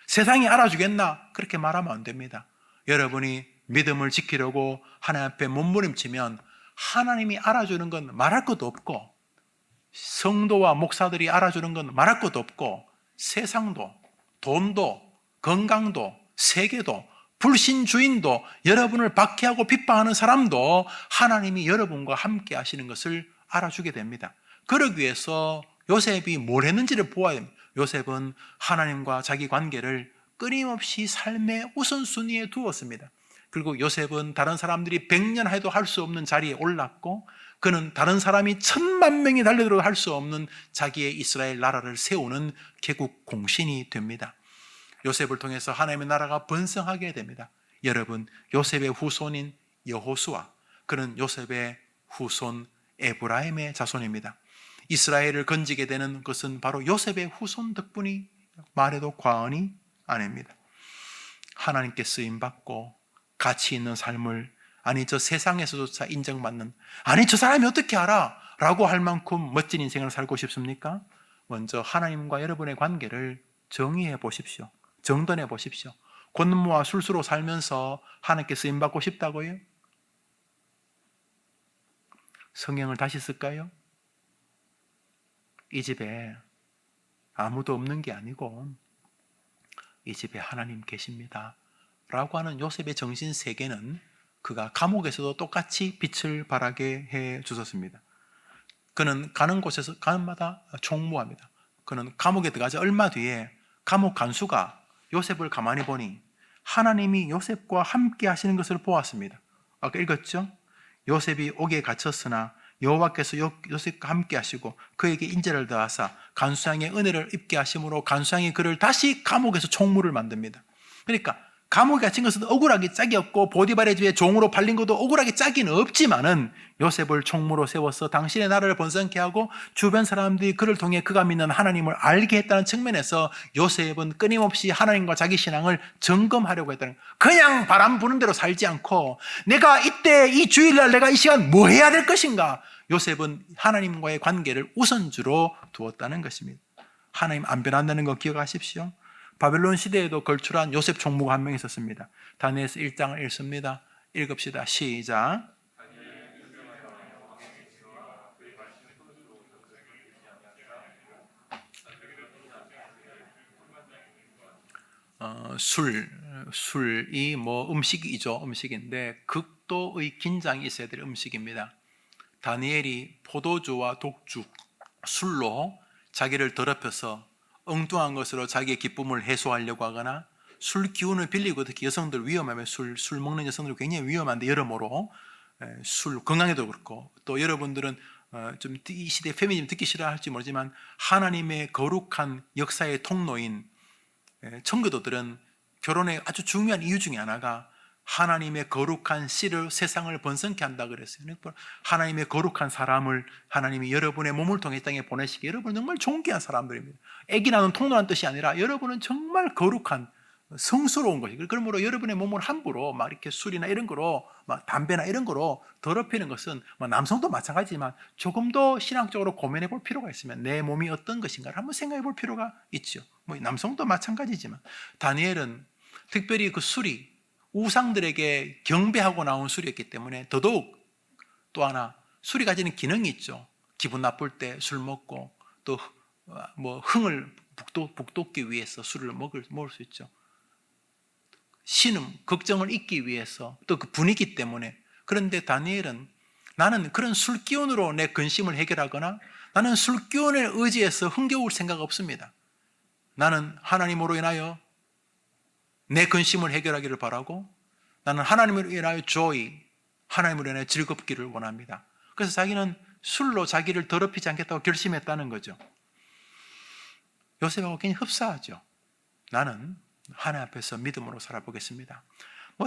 세상이 알아주겠나? 그렇게 말하면 안 됩니다. 여러분이 믿음을 지키려고 하나님 앞에 몸부림치면 하나님이 알아주는 건 말할 것도 없고 성도와 목사들이 알아주는 건 말할 것도 없고 세상도 돈도 건강도 세계도 불신주인도 여러분을 박해하고 비판하는 사람도 하나님이 여러분과 함께 하시는 것을 알아주게 됩니다. 그러기 위해서 요셉이 뭘 했는지를 보아야 됩니다. 요셉은 하나님과 자기 관계를 끊임없이 삶의 우선순위에 두었습니다. 그리고 요셉은 다른 사람들이 100년 해도 할 수 없는 자리에 올랐고 그는 다른 사람이 1000,000명이 달려들어도 할 수 없는 자기의 이스라엘 나라를 세우는 개국 공신이 됩니다. 요셉을 통해서 하나님의 나라가 번성하게 됩니다. 여러분, 요셉의 후손인 여호수아, 그는 요셉의 후손 에브라임의 자손입니다. 이스라엘을 건지게 되는 것은 바로 요셉의 후손 덕분이 말해도 과언이 아닙니다. 하나님께 쓰임받고 가치 있는 삶을, 아니 저 세상에서조차 인정받는, 아니 저 사람이 어떻게 알아? 라고 할 만큼 멋진 인생을 살고 싶습니까? 먼저 하나님과 여러분의 관계를 정의해 보십시오. 정돈해 보십시오. 권무와 술수로 살면서 하나님께 쓰임받고 싶다고요? 성경을 다시 쓸까요? 이 집에 아무도 없는 게 아니고 이 집에 하나님 계십니다 라고 하는 요셉의 정신세계는 그가 감옥에서도 똑같이 빛을 발하게 해 주셨습니다. 그는 가는 곳에서 가는 마다 총무합니다. 그는 감옥에 들어가자 얼마 뒤에 감옥 간수가 요셉을 가만히 보니 하나님이 요셉과 함께 하시는 것을 보았습니다. 아까 읽었죠? 요셉이 옥에 갇혔으나 여호와께서 요셉과 함께 하시고 그에게 인자를 더하사 간수장의 은혜를 입게 하심으로 간수장이 그를 다시 감옥에서 총무를 만듭니다. 그러니까 감옥에 갇힌 것은 억울하게 짝이 없고 보디발의 집에 종으로 팔린 것도 억울하게 짝이는 없지만은 요셉을 총무로 세워서 당신의 나라를 번성케 하고 주변 사람들이 그를 통해 그가 믿는 하나님을 알게 했다는 측면에서 요셉은 끊임없이 하나님과 자기 신앙을 점검하려고 했다는, 그냥 바람 부는 대로 살지 않고 내가 이때 이 주일날 내가 이 시간 뭐 해야 될 것인가, 요셉은 하나님과의 관계를 우선주로 두었다는 것입니다. 하나님 안 변한다는 거 기억하십시오. 바벨론 시대에도 걸출한 요셉 총무가 한 명 있었습니다. 다니엘서 1장을 읽습니다. 읽읍시다. 시작. 술이 음식이죠. 음식인데 극도의 긴장이 있어야 될 음식입니다. 다니엘이 포도주와 독주, 술로 자기를 더럽혀서 엉뚱한 것으로 자기의 기쁨을 해소하려고 하거나 술 기운을 빌리고, 특히 여성들 위험하면 술 먹는 여성들 굉장히 위험한데 여러모로 술 건강에도 그렇고, 또 여러분들은 좀 이 시대 페미니즘 듣기 싫어할지 모르지만 하나님의 거룩한 역사의 통로인 청교도들은 결혼의 아주 중요한 이유 중에 하나가 하나님의 거룩한 씨를 세상을 번성케 한다 그랬어요. 하나님의 거룩한 사람을 하나님이 여러분의 몸을 통해 땅에 보내시기, 여러분은 정말 존귀한 사람들입니다. 애기 낳는 통로란 뜻이 아니라 여러분은 정말 거룩한 성스러운 것이고, 그러므로 여러분의 몸을 함부로 막 이렇게 술이나 이런 거로, 막 담배나 이런 거로 더럽히는 것은 남성도 마찬가지지만 조금 더 신앙적으로 고민해 볼 필요가 있으면 내 몸이 어떤 것인가를 한번 생각해 볼 필요가 있죠. 남성도 마찬가지지만 다니엘은 특별히 그 술이 우상들에게 경배하고 나온 술이었기 때문에 더더욱, 또 하나 술이 가지는 기능이 있죠. 기분 나쁠 때 술 먹고, 또 흥을 북돋기 위해서 술을 먹을 수 있죠. 신음, 걱정을 잊기 위해서, 또 그 분위기 때문에. 그런데 다니엘은 나는 그런 술 기운으로 내 근심을 해결하거나 나는 술 기운에 의지해서 흥겨울 생각 없습니다. 나는 하나님으로 인하여 내 근심을 해결하기를 바라고, 나는 하나님으로 인하여 joy, 하나님으로 인해 즐겁기를 원합니다. 그래서 자기는 술로 자기를 더럽히지 않겠다고 결심했다는 거죠. 요셉하고 굉장히 흡사하죠. 나는 하나님 앞에서 믿음으로 살아보겠습니다.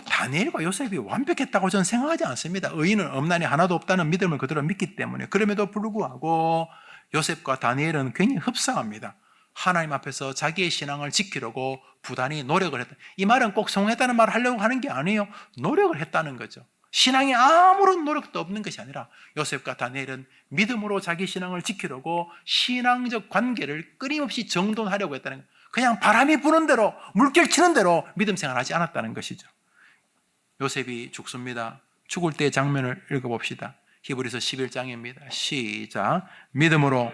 다니엘과 요셉이 완벽했다고 저는 생각하지 않습니다. 의인은 없나니 하나도 없다는 믿음을 그대로 믿기 때문에. 그럼에도 불구하고 요셉과 다니엘은 굉장히 흡사합니다. 하나님 앞에서 자기의 신앙을 지키려고 부단히 노력을 했다. 이 말은 꼭 성공했다는 말을 하려고 하는 게 아니에요. 노력을 했다는 거죠. 신앙에 아무런 노력도 없는 것이 아니라 요셉과 다니엘은 믿음으로 자기 신앙을 지키려고 신앙적 관계를 끊임없이 정돈하려고 했다는 거예요. 그냥 바람이 부는 대로, 물결 치는 대로 믿음 생활하지 않았다는 것이죠. 요셉이 죽습니다. 죽을 때의 장면을 읽어봅시다. 히브리서 11장입니다. 시작. 믿음으로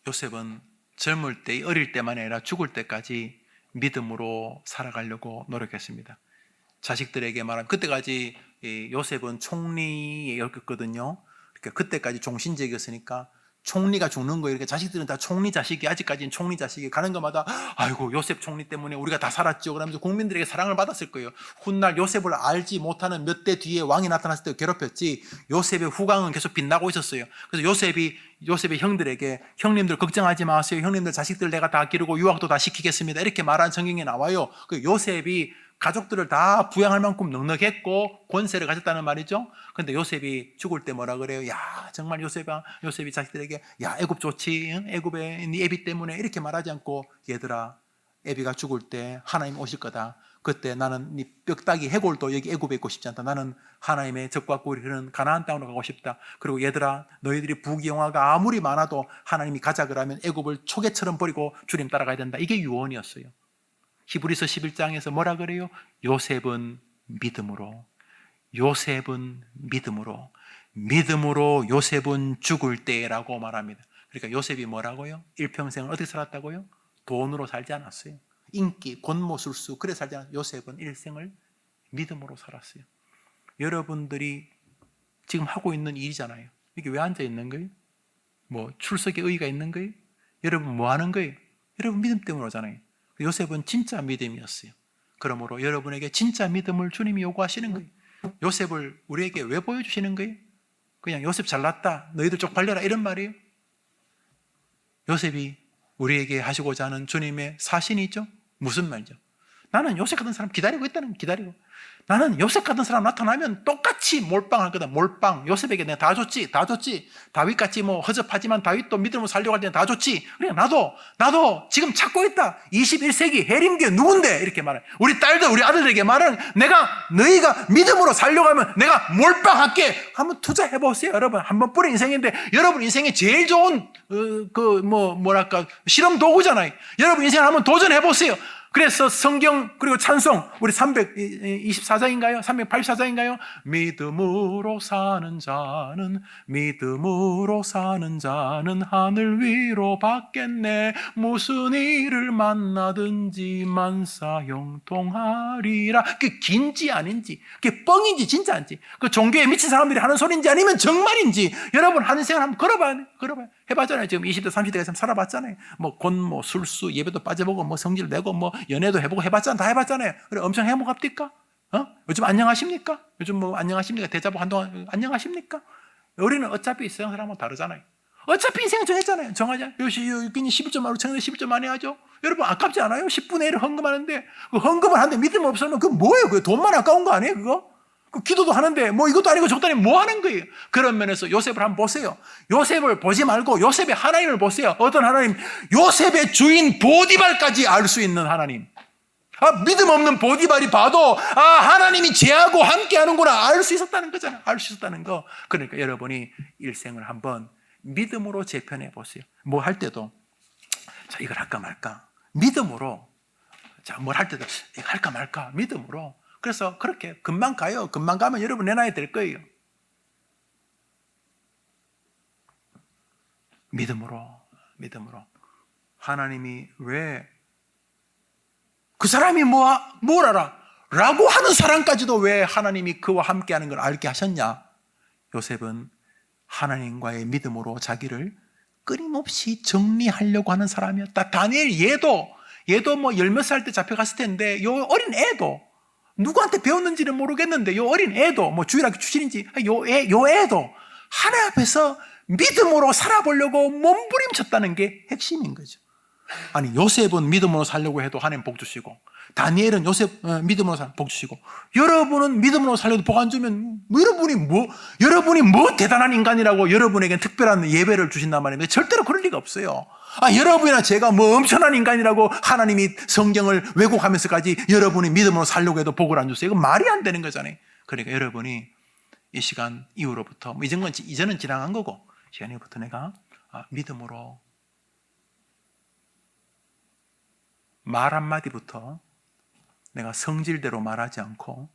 요셉은 젊을 때, 어릴 때만 아니라 죽을 때까지 믿음으로 살아가려고 노력했습니다. 자식들에게 말하면, 그때까지 요셉은 총리였거든요. 그러니까 그때까지 종신제였으니까 총리가 죽는 거예요. 이렇게 자식들은 다 총리 자식이, 아직까지는 총리 자식이 가는 것마다 아이고 요셉 총리 때문에 우리가 다 살았죠. 그러면서 국민들에게 사랑을 받았을 거예요. 훗날 요셉을 알지 못하는 몇 대 뒤에 왕이 나타났을 때 괴롭혔지 요셉의 후광은 계속 빛나고 있었어요. 그래서 요셉의 형들에게 형님들 걱정하지 마세요. 형님들 자식들 내가 다 기르고 유학도 다 시키겠습니다. 이렇게 말한 성경에 나와요. 그 요셉이 가족들을 다 부양할 만큼 넉넉했고 권세를 가졌다는 말이죠. 그런데 요셉이 죽을 때 뭐라 그래요? 야, 정말 요셉이 자식들에게 야, 애굽 좋지? 응? 애굽에 네 애비 때문에 이렇게 말하지 않고 얘들아, 애비가 죽을 때 하나님 오실 거다. 그때 나는 네 뼈다귀 해골도 여기 애굽에 있고 싶지 않다. 나는 하나님의 적과 꿀이 흐르는 가나안 땅으로 가고 싶다. 그리고 얘들아, 너희들이 부귀영화가 아무리 많아도 하나님이 가자 그러면 애굽을 초계처럼 버리고 주님 따라가야 된다. 이게 유언이었어요. 히브리서 11장에서 뭐라 그래요? 요셉은 믿음으로 요셉은 죽을 때라고 말합니다. 그러니까 요셉이 뭐라고요? 일평생을 어떻게 살았다고요? 돈으로 살지 않았어요. 인기, 권모술수 그래 살지 않았어요. 요셉은 일생을 믿음으로 살았어요. 여러분들이 지금 하고 있는 일이잖아요. 이게 왜 앉아 있는 거예요? 출석에 의의가 있는 거예요? 여러분 뭐 하는 거예요? 여러분 믿음 때문에 오잖아요. 요셉은 진짜 믿음이었어요. 그러므로 여러분에게 진짜 믿음을 주님이 요구하시는 거예요. 요셉을 우리에게 왜 보여주시는 거예요? 그냥 요셉 잘났다, 너희들 쪽팔려라 이런 말이에요? 요셉이 우리에게 하시고자 하는 주님의 사신이 있죠? 무슨 말이죠? 나는 요셉 같은 사람 기다리고 있다는 거예요. 기다리고. 나는 요셉 같은 사람 나타나면 똑같이 몰빵할 거다. 몰빵. 요셉에게 내가 다 줬지. 다윗같이 허접하지만 다윗도 믿음으로 살려고 할 때는 다 줬지. 그래, 나도 지금 찾고 있다. 21세기 해림교 누군데? 이렇게 말해. 우리 딸들, 우리 아들에게 말은 너희가 믿음으로 살려고 하면 내가 몰빵할게. 한번 투자해보세요. 여러분. 한번 뿌린 인생인데, 여러분 인생에 제일 좋은, 실험 도구잖아요. 여러분 인생을 한번 도전해보세요. 그래서 성경 그리고 찬송 우리 324장인가요? 384장인가요? 믿음으로 사는 자는 하늘 위로 받겠네. 무슨 일을 만나든지 만사형통하리라. 그게 긴지 아닌지, 그게 뻥인지 진짜인지, 그 종교에 미친 사람들이 하는 소리인지 아니면 정말인지 여러분 하는 생활 한번 걸어봐요. 해봤잖아요. 지금 20대 30대가 살아봤잖아요. 권모 술수 예배도 빠져보고 성질 내고 연애도 해보고 다 해봤잖아요. 그래 엄청 행복합니까? 요즘 안녕하십니까? 안녕하십니까? 대자보 한동안 안녕하십니까? 우리는 어차피 세상 사람하고 다르잖아요. 어차피 인생 정했잖아요. 정하자. 요시 11점 만으로 청년 11점 많이 하죠. 여러분 아깝지 않아요? 10분의 1을 헌금하는데 그 헌금을 하는데 믿음 없으면 그건 뭐예요? 그 돈만 아까운 거 아니에요? 그거? 그 기도도 하는데 이것도 아니고 저것도 아니고 뭐 하는 거예요? 그런 면에서 요셉을 한번 보세요. 요셉을 보지 말고 요셉의 하나님을 보세요. 어떤 하나님? 요셉의 주인 보디발까지 알 수 있는 하나님. 믿음 없는 보디발이 봐도 하나님이 쟤하고 함께 하는구나 알 수 있었다는 거잖아요. 알 수 있었다는 거. 그러니까 여러분이 일생을 한번 믿음으로 재편해 보세요. 뭐 할 때도 이걸 할까 말까 믿음으로, 뭘 할 때도 이거 할까 말까 믿음으로. 그래서 그렇게 금방 가요. 금방 가면 여러분 내 나이 될 거예요. 믿음으로. 하나님이 왜 그 사람이 뭘 알아? 라고 하는 사람까지도 왜 하나님이 그와 함께하는 걸 알게 하셨냐? 요셉은 하나님과의 믿음으로 자기를 끊임없이 정리하려고 하는 사람이었다. 다니엘 얘도 뭐 열 몇 살 때 잡혀갔을 텐데 요 어린 애도 누구한테 배웠는지는 모르겠는데 요 어린 애도 뭐 주일학교 출신인지 요 애도 하나님 앞에서 믿음으로 살아보려고 몸부림쳤다는 게 핵심인 거죠. 아니 요셉은 믿음으로 살려고 해도 하나님 복 주시고 다니엘은 요셉 믿음으로 복 주시고 여러분은 믿음으로 살려도 복 안 주면 여러분이 뭐 대단한 인간이라고 여러분에게 특별한 예배를 주신단 말입니다. 절대로 그럴 리가 없어요. 여러분이나 제가 뭐 엄청난 인간이라고 하나님이 성경을 왜곡하면서까지 여러분이 믿음으로 살려고 해도 복을 안 주세요. 이건 말이 안 되는 거잖아요. 그러니까 여러분이 이 시간 이후로부터 이제는 지나간 거고 시간 이후부터 내가 믿음으로 말 한마디부터 내가 성질대로 말하지 않고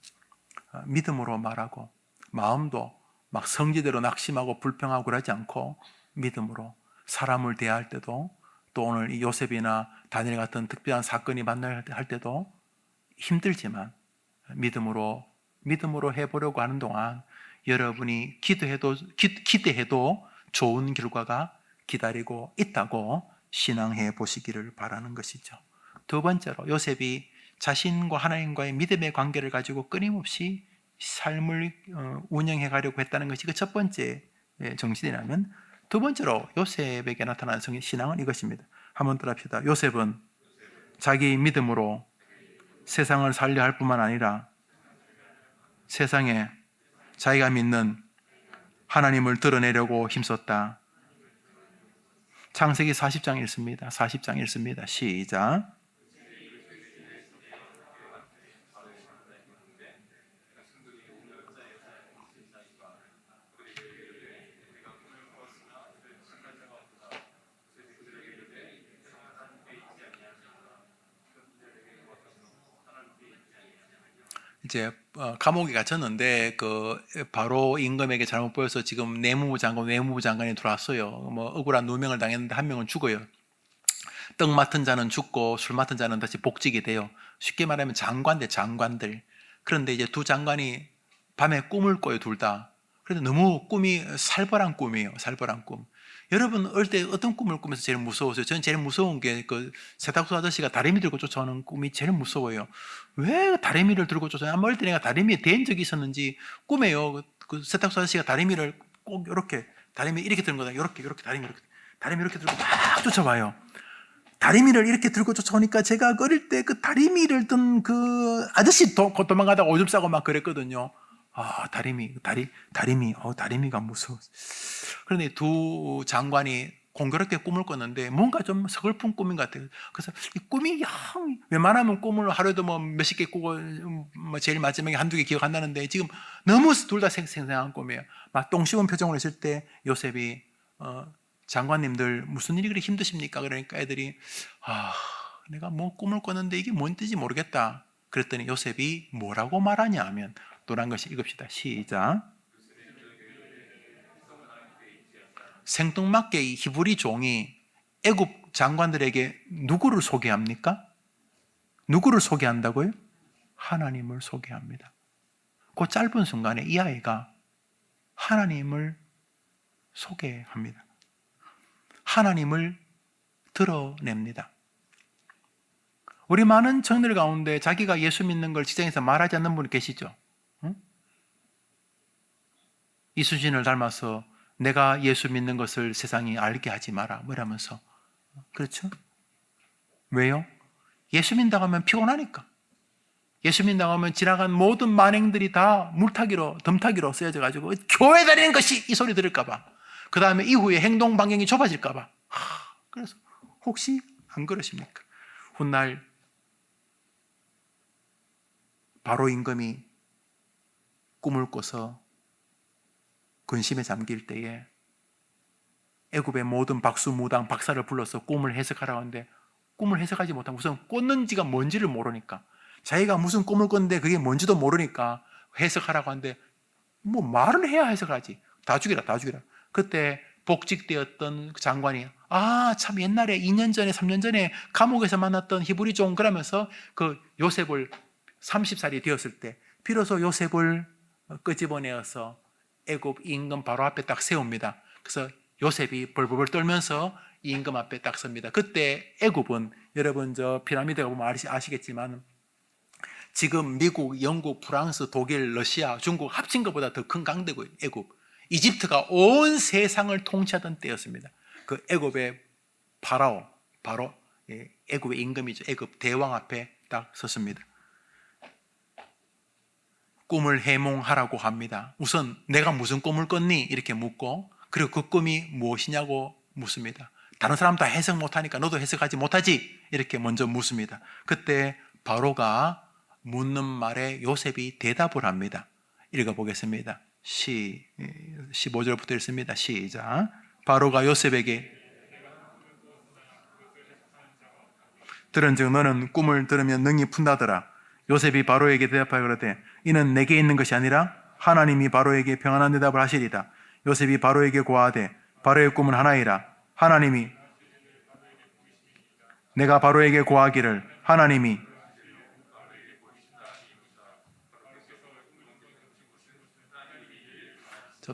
믿음으로 말하고 마음도 막 성질대로 낙심하고 불평하고 그러지 않고 믿음으로 사람을 대할 때도 또 오늘 이 요셉이나 다니엘 같은 특별한 사건이 만날 때도 힘들지만 믿음으로 해보려고 하는 동안 여러분이 기대해도 좋은 결과가 기다리고 있다고 신앙해 보시기를 바라는 것이죠. 두 번째로 요셉이 자신과 하나님과의 믿음의 관계를 가지고 끊임없이 삶을 운영해 가려고 했다는 것이 그 첫 번째 정신이라면 두 번째로 요셉에게 나타난 신앙은 이것입니다. 한번 따라합시다. 요셉은 자기 믿음으로 세상을 살려 할 뿐만 아니라 세상에 자기가 믿는 하나님을 드러내려고 힘썼다. 창세기 40장 읽습니다. 40장 읽습니다. 시작. 이제 감옥에 갇혔는데 바로 임금에게 잘못 보여서 지금 외무부 장관이 들어왔어요. 뭐 억울한 누명을 당했는데 한 명은 죽어요. 떡 맡은 자는 죽고 술 맡은 자는 다시 복직이 돼요. 쉽게 말하면 장관들. 그런데 이제 두 장관이 밤에 꿈을 꿔요, 둘 다. 그런데 너무 꿈이 살벌한 꿈이에요. 살벌한 꿈. 여러분 어릴 때 어떤 꿈을 꾸면서 제일 무서웠어요? 저는 제일 무서운 게 세탁소 아저씨가 다리미 들고 쫓아오는 꿈이 제일 무서워요. 왜 다리미를 들고 쫓아오냐? 어릴 때 내가 다리미에 대인 적이 있었는지 꿈에요. 그 세탁소 아저씨가 다리미를 꼭 이렇게 다리미 이렇게 드는 거다. 이렇게 다리미 이렇게 들고 막 쫓아와요. 다리미를 이렇게 들고 쫓아오니까 제가 어릴 때 그 다리미를 든 그 아저씨 도망가다가 오줌 싸고 막 그랬거든요. 다리미가 무서워. 그런데 두 장관이 공교롭게 꿈을 꿨는데 뭔가 좀 서글픈 꿈인 것 같아요. 그래서 이 꿈이 웬만하면 꿈을 하루에도 뭐 몇십 개 꾸고 뭐 제일 마지막에 한두 개 기억 안 나는데 지금 너무 둘 다 생생한 꿈이에요. 막 똥 씹은 표정으로 있을 때 요셉이 장관님들 무슨 일이 그렇게 힘드십니까? 그러니까 애들이 내가 뭐 꿈을 꿨는데 이게 뭔 뜻인지 모르겠다. 그랬더니 요셉이 뭐라고 말하냐 하면 노란 것이 읽읍시다. 시작. 생뚱맞게 이 히브리 종이 애굽 장관들에게 누구를 소개합니까? 누구를 소개한다고요? 하나님을 소개합니다. 그 짧은 순간에 이 아이가 하나님을 소개합니다. 하나님을 드러냅니다. 우리 많은 청년들 가운데 자기가 예수 믿는 걸 직장에서 말하지 않는 분이 계시죠? 응? 이수진을 닮아서 내가 예수 믿는 것을 세상이 알게 하지 마라 이러면서. 그렇죠? 왜요? 예수 믿는다고 하면 피곤하니까. 예수 믿는다고 하면 지나간 모든 만행들이 다 덤타기로 쓰여져 가지고 교회 다니는 것이 이 소리 들을까 봐. 그 다음에 이후에 행동 반경이 좁아질까 봐. 그래서 혹시 안 그러십니까? 훗날 바로 임금이 꿈을 꿔서 근심에 잠길 때에 애굽의 모든 박수무당 박사를 불러서 꿈을 해석하라고 하는데 꿈을 해석하지 못하고 우선 꿨는지가 뭔지를 모르니까 자기가 무슨 꿈을 꿨는데 그게 뭔지도 모르니까 해석하라고 하는데 뭐 말은 해야 해석을 하지. 다 죽이라. 그때 복직되었던 장관이 참 옛날에 2년 전에 3년 전에 감옥에서 만났던 히브리 종 그러면서 그 요셉을 30살이 되었을 때 비로소 요셉을 끄집어내어서 애굽 임금 바로 앞에 딱 세웁니다. 그래서 요셉이 벌벌 떨면서 이 임금 앞에 딱 섭니다. 그때 애굽은 여러분 저 피라미드가 보면 아시겠지만 지금 미국, 영국, 프랑스, 독일, 러시아, 중국 합친 것보다 더 큰 강대국이에요. 애굽. 이집트가 온 세상을 통치하던 때였습니다. 그 애굽의 바로 애굽의 임금이죠. 애굽 대왕 앞에 딱 섰습니다. 꿈을 해몽하라고 합니다. 우선 내가 무슨 꿈을 꿨니? 이렇게 묻고 그리고 그 꿈이 무엇이냐고 묻습니다. 다른 사람 다 해석 못하니까 너도 해석하지 못하지? 이렇게 먼저 묻습니다. 그때 바로가 묻는 말에 요셉이 대답을 합니다. 읽어보겠습니다. 15절부터 읽습니다. 시작. 바로가 요셉에게 들은즉 너는 꿈을 들으면 능히 푼다더라. 요셉이 바로에게 대답하여 그러되 이는 내게 있는 것이 아니라 하나님이 바로에게 평안한 대답을 하시리다. 요셉이 바로에게 고하되 바로의 꿈은 하나이라. 하나님이 내가 바로에게 고하기를 하나님이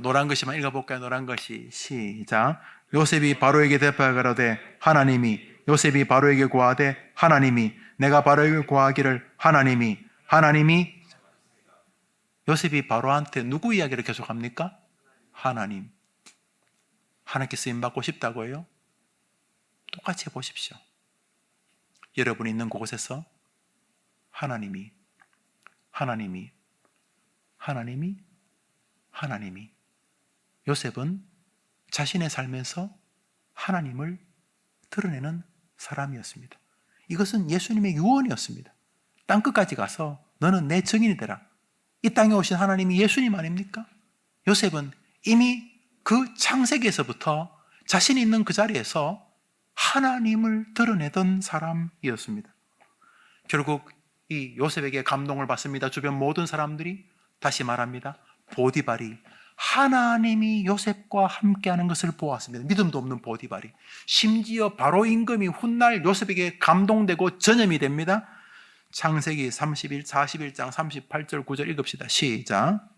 노란 것이만 읽어볼까요? 노란 것이 시작. 요셉이 바로에게 대답하여 가로되 하나님이 요셉이 바로에게 고하되 하나님이 내가 바로에게 고하기를 하나님이 요셉이 바로한테 누구 이야기를 계속합니까? 하나님. 하나님께 쓰임받고 싶다고 해요? 똑같이 해보십시오. 여러분이 있는 곳에서 하나님이 요셉은 자신의 삶에서 하나님을 드러내는 사람이었습니다. 이것은 예수님의 유언이었습니다. 땅끝까지 가서 너는 내 증인이 되라. 이 땅에 오신 하나님이 예수님 아닙니까? 요셉은 이미 그 창세기에서부터 자신이 있는 그 자리에서 하나님을 드러내던 사람이었습니다. 결국 이 요셉에게 감동을 받습니다. 주변 모든 사람들이. 다시 말합니다. 보디발이 하나님이 요셉과 함께하는 것을 보았습니다. 믿음도 없는 보디발이. 심지어 바로 임금이 훗날 요셉에게 감동되고 전염이 됩니다. 창세기 41장 38절 9절 읽읍시다. 시작.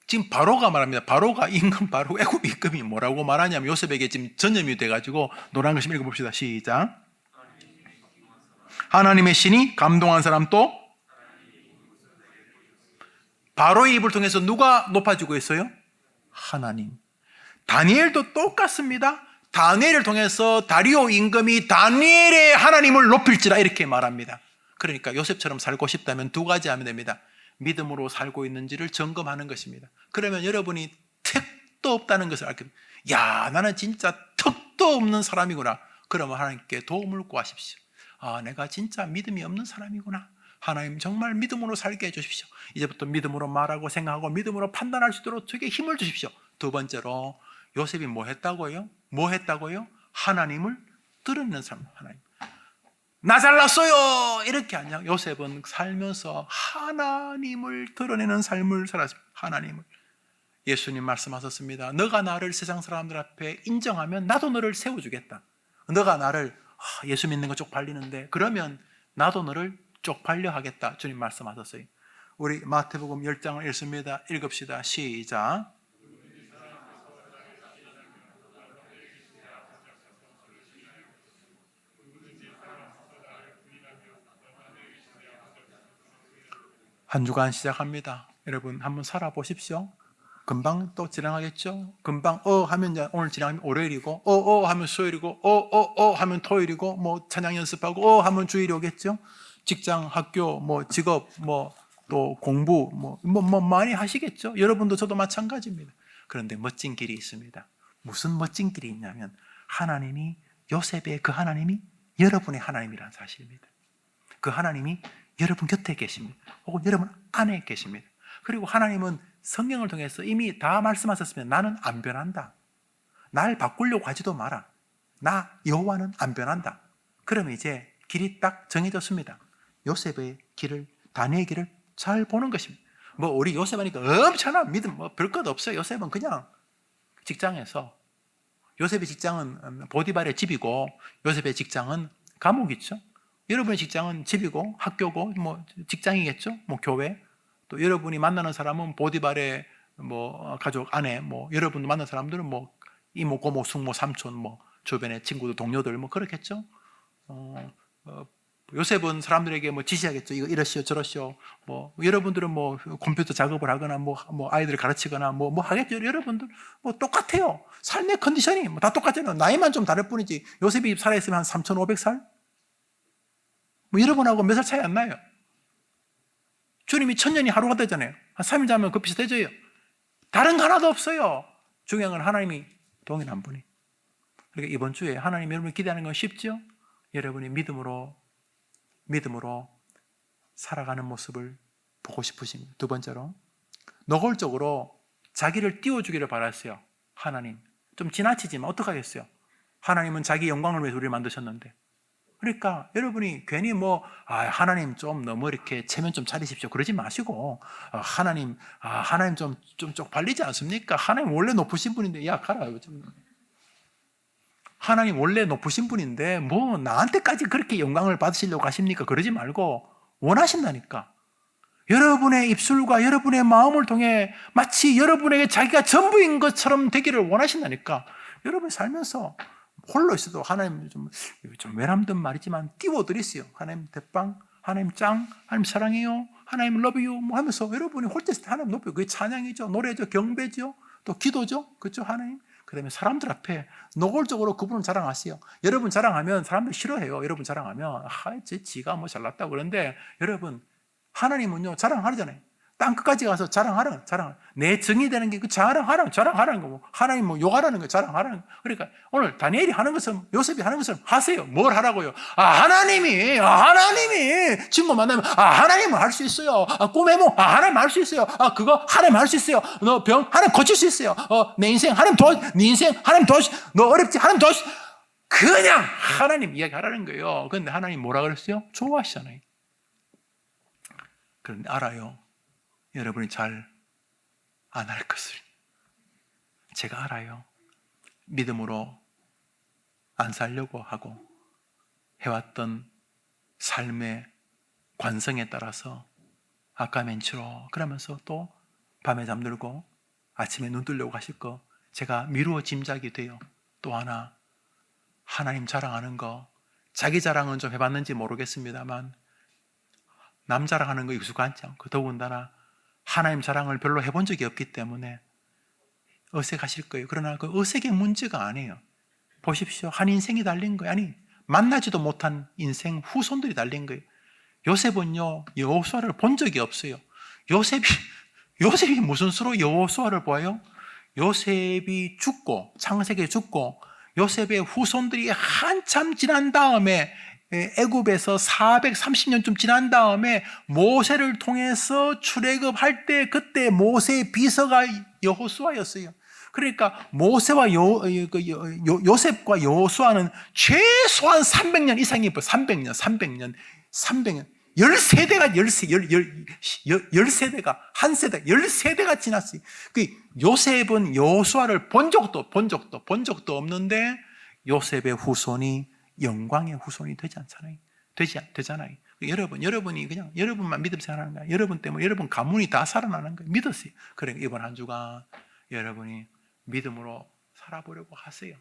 지금 바로가 말합니다. 바로가 임금 바로 애굽 임금이 뭐라고 말하냐면 요셉에게 지금 전염이 돼가지고 노란 글씨 읽어봅시다. 시작. 하나님의 신이 감동한 사람 또 바로의 입을 통해서 누가 높아지고 있어요? 하나님. 다니엘도 똑같습니다. 다니엘을 통해서 다리오 임금이 다니엘의 하나님을 높일지라 이렇게 말합니다. 그러니까 요셉처럼 살고 싶다면 두 가지 하면 됩니다. 믿음으로 살고 있는지를 점검하는 것입니다. 그러면 여러분이 택도 없다는 것을 알게 됩니다. 야, 나는 진짜 턱도 없는 사람이구나. 그러면 하나님께 도움을 구하십시오. 아, 내가 진짜 믿음이 없는 사람이구나. 하나님 정말 믿음으로 살게 해주십시오. 이제부터 믿음으로 말하고 생각하고 믿음으로 판단할 수 있도록 저에게 힘을 주십시오. 두 번째로 요셉이 뭐 했다고요? 하나님을 드러내는 사람. 하나님. 나 잘났어요! 이렇게 아니야. 요셉은 살면서 하나님을 드러내는 삶을 살았습니다. 하나님을. 예수님 말씀하셨습니다. 너가 나를 세상 사람들 앞에 인정하면 나도 너를 세워주겠다. 너가 나를 예수 믿는 거 쪽팔리는데 그러면 나도 너를 쪽팔려 하겠다. 주님 말씀하셨어요. 우리 마태복음 10장을 읽습니다. 읽읍시다. 시작. 한 주간 시작합니다. 여러분 한번 살아보십시오. 금방 또 지나가겠죠? 금방 하면 이제 오늘 지나가면 월요일이고 하면 수요일이고 하면 토요일이고 뭐 찬양 연습하고 하면 주일이 오겠죠? 직장, 학교, 뭐 직업, 뭐 또 공부 뭐 많이 하시겠죠? 여러분도 저도 마찬가지입니다. 그런데 멋진 길이 있습니다. 무슨 멋진 길이 있냐면 하나님이 요셉의 그 하나님이 여러분의 하나님이라는 사실입니다. 그 하나님이 여러분 곁에 계십니다. 혹은 여러분 안에 계십니다. 그리고 하나님은 성령을 통해서 이미 다 말씀하셨으면 나는 안 변한다. 날 바꾸려고 하지도 마라. 나 여호와는 안 변한다. 그러면 이제 길이 딱 정해졌습니다. 요셉의 길을, 다니엘의 길을 잘 보는 것입니다. 뭐 우리 요셉 하니까 엄청난 믿음, 뭐 별것 없어요. 요셉은 그냥 직장에서 요셉의 직장은 보디발의 집이고 요셉의 직장은 감옥이죠. 여러분의 직장은 집이고 학교고 뭐 직장이겠죠. 뭐 교회. 또 여러분이 만나는 사람은 보디발의 뭐 가족 아내, 뭐 여러분 만나는 사람들은 뭐 이모, 고모, 숙모, 삼촌, 뭐 주변의 친구들, 동료들 뭐 그렇겠죠. 요셉은 사람들에게 뭐 지시하겠죠. 이거 이러시오, 저러시오. 뭐 여러분들은 뭐 컴퓨터 작업을 하거나 뭐 아이들을 가르치거나 뭐 하겠죠. 여러분들 뭐 똑같아요. 삶의 컨디션이 뭐 다 똑같잖아요. 나이만 좀 다를 뿐이지. 요셉이 살아있으면 한 3,500살? 뭐 여러분하고 몇 살 차이 안 나요. 주님이 1000년이 하루가 되잖아요. 한 3일 자면 그 비슷해져요. 다른 거 하나도 없어요. 중요한 건 하나님이 동일한 분이. 그러니까 이번 주에 하나님 여러분을 기대하는 건 쉽죠? 여러분이 믿음으로 살아가는 모습을 보고 싶으십니다. 두 번째로, 노골적으로 자기를 띄워주기를 바랐어요. 하나님. 좀 지나치지만 어떡하겠어요? 하나님은 자기 영광을 위해서 우리를 만드셨는데. 그러니까 여러분이 괜히 하나님 좀 너무 이렇게 체면 좀 차리십시오. 그러지 마시고, 하나님 좀 쪽팔리지 않습니까? 하나님 원래 높으신 분인데, 야, 가라. 하나님 원래 높으신 분인데, 뭐 나한테까지 그렇게 영광을 받으시려고 하십니까? 그러지 말고, 원하신다니까. 여러분의 입술과 여러분의 마음을 통해 마치 여러분에게 자기가 전부인 것처럼 되기를 원하신다니까. 여러분 살면서 홀로 있어도 하나님 좀 외람된 말이지만 띄워드리세요. 하나님 대빵, 하나님 짱, 하나님 사랑해요, 하나님 러브유 뭐 하면서 여러분이 홀 때 하나님 높여요. 그게 찬양이죠, 노래죠, 경배죠, 또 기도죠. 그렇죠, 하나님. 그 다음에 사람들 앞에 노골적으로 그분을 자랑하세요. 여러분 자랑하면 사람들 싫어해요. 여러분 자랑하면 지가 뭐 잘났다고. 그런데 여러분 하나님은요 자랑하잖아요. 땅 끝까지 가서 자랑하라. 내 증이 되는 게 그 자랑하라는 거고, 하나님 뭐 욕하라는 거, 자랑하라는 거. 그러니까 오늘 다니엘이 하는 것은, 요셉이 하는 것은 하세요. 뭘 하라고요? 하나님이 친구 만나면 하나님은 할 수 있어요. 꿈의 몽 하나님 할 수 있어요. 그거 하나님 할 수 있어요. 너 병 하나님 고칠 수 있어요. 내 인생 하나님 네 인생 하나님 도와주. 너 어렵지 하나님 도와주. 그냥 하나님 이야기하라는 거예요. 그런데 하나님 뭐라 그랬어요? 좋아하시잖아요. 그런데 알아요. 여러분이 잘 안 할 것을 제가 알아요. 믿음으로 안 살려고 하고 해왔던 삶의 관성에 따라서 아까 맨치로 그러면서 또 밤에 잠들고 아침에 눈 뜨려고 하실 거 제가 미루어 짐작이 돼요. 또 하나, 하나님 자랑하는 거, 자기 자랑은 좀 해봤는지 모르겠습니다만 남 자랑하는 거 익숙하지 않고, 더군다나 하나님 자랑을 별로 해본 적이 없기 때문에 어색하실 거예요. 그러나 그 어색의 문제가 아니에요. 보십시오. 한 인생이 달린 거예요. 아니, 만나지도 못한 인생 후손들이 달린 거예요. 요셉은요, 여호수아를 본 적이 없어요. 요셉이 무슨 수로 여호수아를 보아요? 요셉이 죽고, 창세기에 죽고, 요셉의 후손들이 한참 지난 다음에 애굽에서 430년쯤 지난 다음에 모세를 통해서 출애굽할 때 그때 모세의 비서가 여호수아였어요. 그러니까 모세와 요셉과 여호수아는 최소한 300년 이상이 300년 10세대가 한 세대 10세대가 지났어요. 그 요셉은 여호수아를 본 적도 없는데 요셉의 후손이 영광의 후손이 되지 않잖아요. 되잖아요. 여러분이 그냥 여러분만 믿음 생활하는 거야. 여러분 때문에 여러분 가문이 다 살아나는 거예요. 믿으세요. 그러니까 이번 한 주간 여러분이 믿음으로 살아보려고 하세요.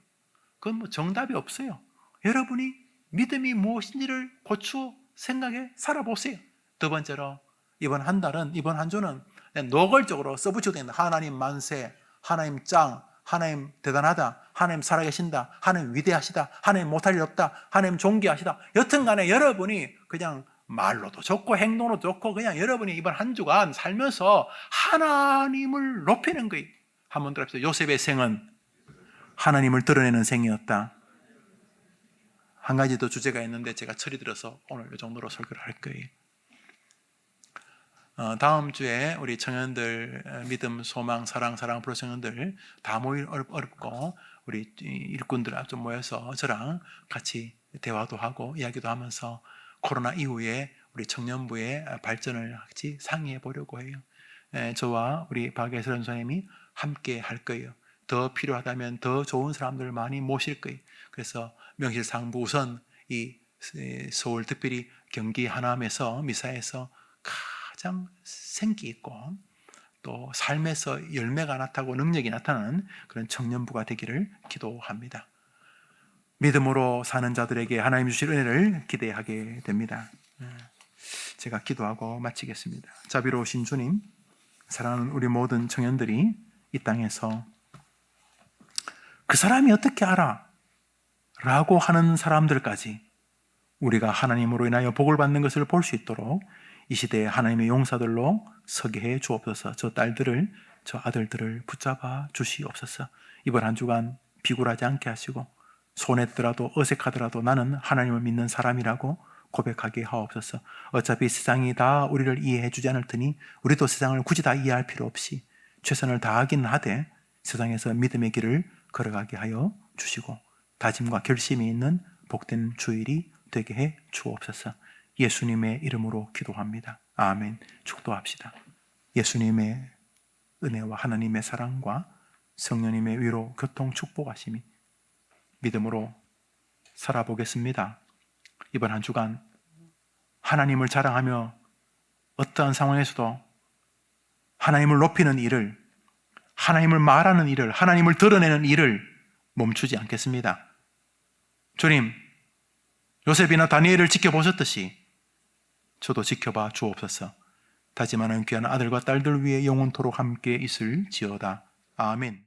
그건 뭐 정답이 없어요. 여러분이 믿음이 무엇인지를 고추 생각해 살아보세요. 두 번째로 이번 한 주는 노골적으로 써붙여도 된다. 하나님 만세, 하나님 짱, 하나님 대단하다, 하나님 살아계신다, 하나님 위대하시다, 하나님 못할 일 없다, 하나님 존귀하시다. 여튼간에 여러분이 그냥 말로도 좋고 행동으로 좋고 그냥 여러분이 이번 한 주간 살면서 하나님을 높이는 거예요. 한번 들어봅시다. 요셉의 생은 하나님을 드러내는 생이었다. 한 가지 더 주제가 있는데 제가 철이 들어서 오늘 이 정도로 설교를 할 거예요. 다음 주에 우리 청년들 믿음, 소망, 사랑 프로 청년들 다 모일 어렵고 우리 일꾼들 좀 모여서 저랑 같이 대화도 하고 이야기도 하면서 코로나 이후에 우리 청년부의 발전을 같이 상의해 보려고 해요. 저와 우리 박예슬 선생님이 함께 할 거예요. 더 필요하다면 더 좋은 사람들을 많이 모실 거예요. 그래서 명실상부 우선 이 서울, 특별히 경기 하남에서 미사에서 가장 생기 있고 또 삶에서 열매가 나타나고 능력이 나타나는 그런 청년부가 되기를 기도합니다. 믿음으로 사는 자들에게 하나님 주실 은혜를 기대하게 됩니다. 제가 기도하고 마치겠습니다. 자비로우신 주님, 사랑하는 우리 모든 청년들이 이 땅에서 그 사람이 어떻게 알아? 라고 하는 사람들까지 우리가 하나님으로 인하여 복을 받는 것을 볼 수 있도록 이 시대에 하나님의 용사들로 서게 해 주옵소서. 저 딸들을, 저 아들들을 붙잡아 주시옵소서. 이번 한 주간 비굴하지 않게 하시고 손했더라도 어색하더라도 나는 하나님을 믿는 사람이라고 고백하게 하옵소서. 어차피 세상이 다 우리를 이해해 주지 않을 테니 우리도 세상을 굳이 다 이해할 필요 없이 최선을 다하긴 하되 세상에서 믿음의 길을 걸어가게 하여 주시고 다짐과 결심이 있는 복된 주일이 되게 해 주옵소서. 예수님의 이름으로 기도합니다. 아멘. 축도합시다. 예수님의 은혜와 하나님의 사랑과 성령님의 위로, 교통, 축복하심이 믿음으로 살아보겠습니다. 이번 한 주간 하나님을 자랑하며 어떠한 상황에서도 하나님을 높이는 일을, 하나님을 말하는 일을, 하나님을 드러내는 일을 멈추지 않겠습니다. 주님, 요셉이나 다니엘을 지켜보셨듯이 저도 지켜봐 주옵소서. 다짐하는 귀한 아들과 딸들 위해 영원토록 함께 있을지어다. 아멘.